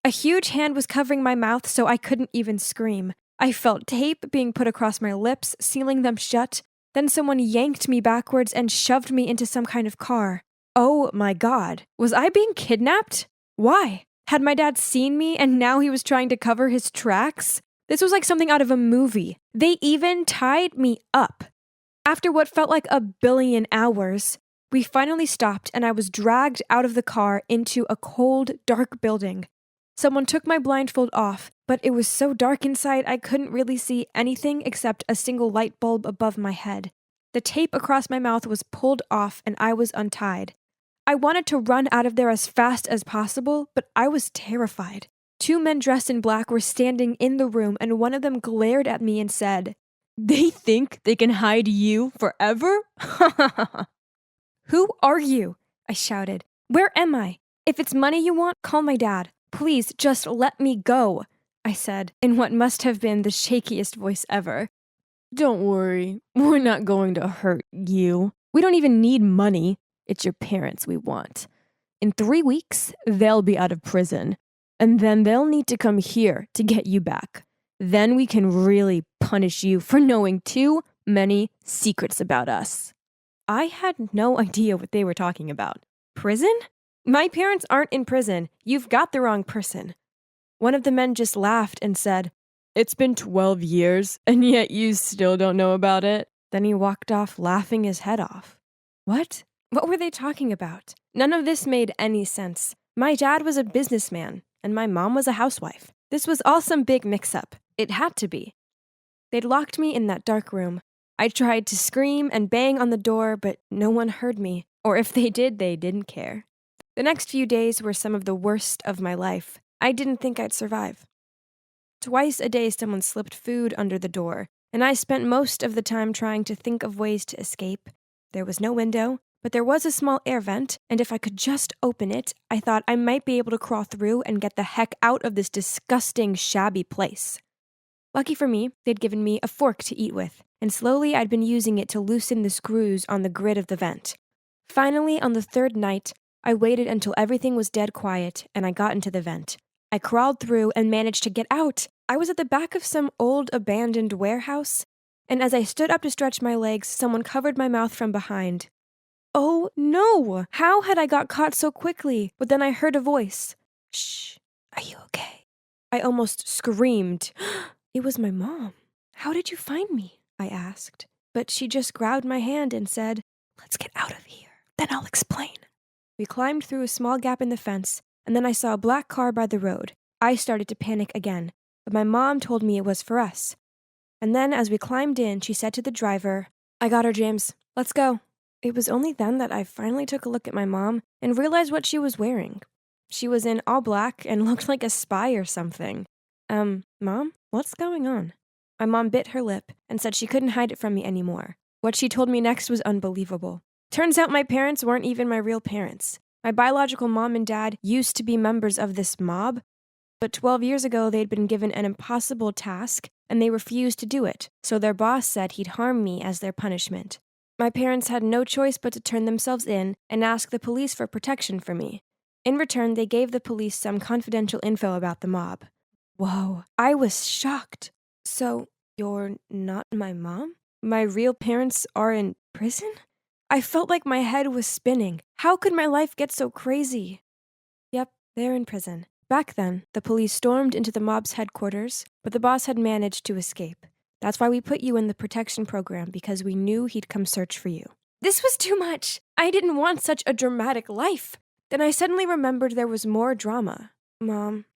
A huge hand was covering my mouth so I couldn't even scream. I felt tape being put across my lips, sealing them shut. Then someone yanked me backwards and shoved me into some kind of car. Oh my God. Was I being kidnapped? Why? Had my dad seen me and now he was trying to cover his tracks? This was like something out of a movie. They even tied me up. After what felt like a billion hours, we finally stopped and I was dragged out of the car into a cold, dark building. Someone took my blindfold off, but it was so dark inside I couldn't really see anything except a single light bulb above my head. The tape across my mouth was pulled off and I was untied. I wanted to run out of there as fast as possible, but I was terrified. 2 men dressed in black were standing in the room and one of them glared at me and said, "They think they can hide you forever?" "Who are you?" I shouted. "Where am I? If it's money you want, call my dad. Please, just let me go," I said, in what must have been the shakiest voice ever. "Don't worry, we're not going to hurt you. We don't even need money. It's your parents we want. In 3 weeks, they'll be out of prison, and then they'll need to come here to get you back. Then we can really punish you for knowing too many secrets about us." I had no idea what they were talking about. Prison? My parents aren't in prison. You've got the wrong person. One of the men just laughed and said, "It's been 12 years, and yet you still don't know about it." Then he walked off laughing his head off. What? What were they talking about? None of this made any sense. My dad was a businessman, and my mom was a housewife. This was all some big mix-up. It had to be. They'd locked me in that dark room. I tried to scream and bang on the door, but no one heard me. Or if they did, they didn't care. The next few days were some of the worst of my life. I didn't think I'd survive. Twice a day, someone slipped food under the door, and I spent most of the time trying to think of ways to escape. There was no window, but there was a small air vent, and if I could just open it, I thought I might be able to crawl through and get the heck out of this disgusting, shabby place. Lucky for me, they'd given me a fork to eat with, and slowly I'd been using it to loosen the screws on the grid of the vent. Finally, on the third night, I waited until everything was dead quiet, and I got into the vent. I crawled through and managed to get out. I was at the back of some old abandoned warehouse, and as I stood up to stretch my legs, someone covered my mouth from behind. Oh no! How had I got caught so quickly? But then I heard a voice. Shh, are you okay? I almost screamed. It was my mom. How did you find me? I asked. But she just grabbed my hand and said, let's get out of here. Then I'll explain. We climbed through a small gap in the fence, and then I saw a black car by the road. I started to panic again, but my mom told me it was for us. And then as we climbed in, she said to the driver, I got her, James. Let's go. It was only then that I finally took a look at my mom and realized what she was wearing. She was in all black and looked like a spy or something. Mom, what's going on? My mom bit her lip and said she couldn't hide it from me anymore. What she told me next was unbelievable. Turns out my parents weren't even my real parents. My biological mom and dad used to be members of this mob, but 12 years ago they'd been given an impossible task and they refused to do it, so their boss said he'd harm me as their punishment. My parents had no choice but to turn themselves in and ask the police for protection for me. In return, they gave the police some confidential info about the mob. Whoa, I was shocked. So, you're not my mom? My real parents are in prison? I felt like my head was spinning. How could my life get so crazy? Yep, they're in prison. Back then, the police stormed into the mob's headquarters, but the boss had managed to escape. That's why we put you in the protection program, because we knew he'd come search for you. This was too much. I didn't want such a dramatic life. Then I suddenly remembered there was more drama. Mom,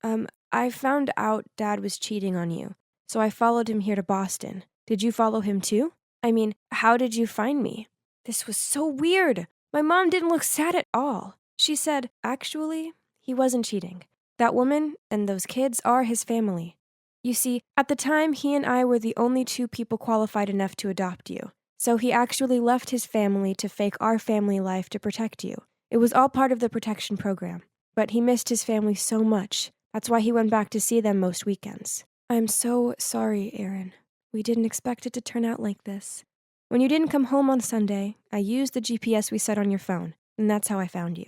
I found out Dad was cheating on you, so I followed him here to Boston. Did you follow him too? I mean, how did you find me? This was so weird. My mom didn't look sad at all. She said, actually, he wasn't cheating. That woman and those kids are his family. You see, at the time, he and I were the only two people qualified enough to adopt you. So he actually left his family to fake our family life to protect you. It was all part of the protection program. But he missed his family so much. That's why he went back to see them most weekends. I'm so sorry, Aaron. We didn't expect it to turn out like this. When you didn't come home on Sunday, I used the GPS we set on your phone, and that's how I found you.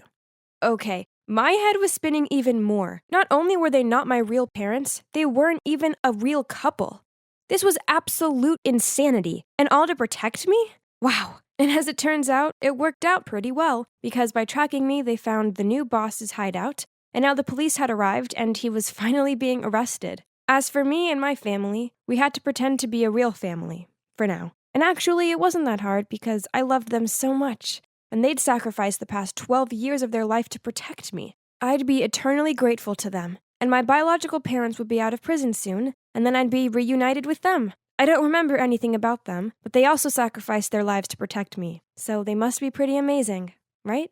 Okay, my head was spinning even more. Not only were they not my real parents, they weren't even a real couple. This was absolute insanity, and all to protect me? Wow. And as it turns out, it worked out pretty well, because by tracking me, they found the new boss's hideout, and now the police had arrived and he was finally being arrested. As for me and my family, we had to pretend to be a real family, for now. And actually, it wasn't that hard because I loved them so much, and they'd sacrificed the past 12 years of their life to protect me. I'd be eternally grateful to them, and my biological parents would be out of prison soon, and then I'd be reunited with them. I don't remember anything about them, but they also sacrificed their lives to protect me, so they must be pretty amazing, right?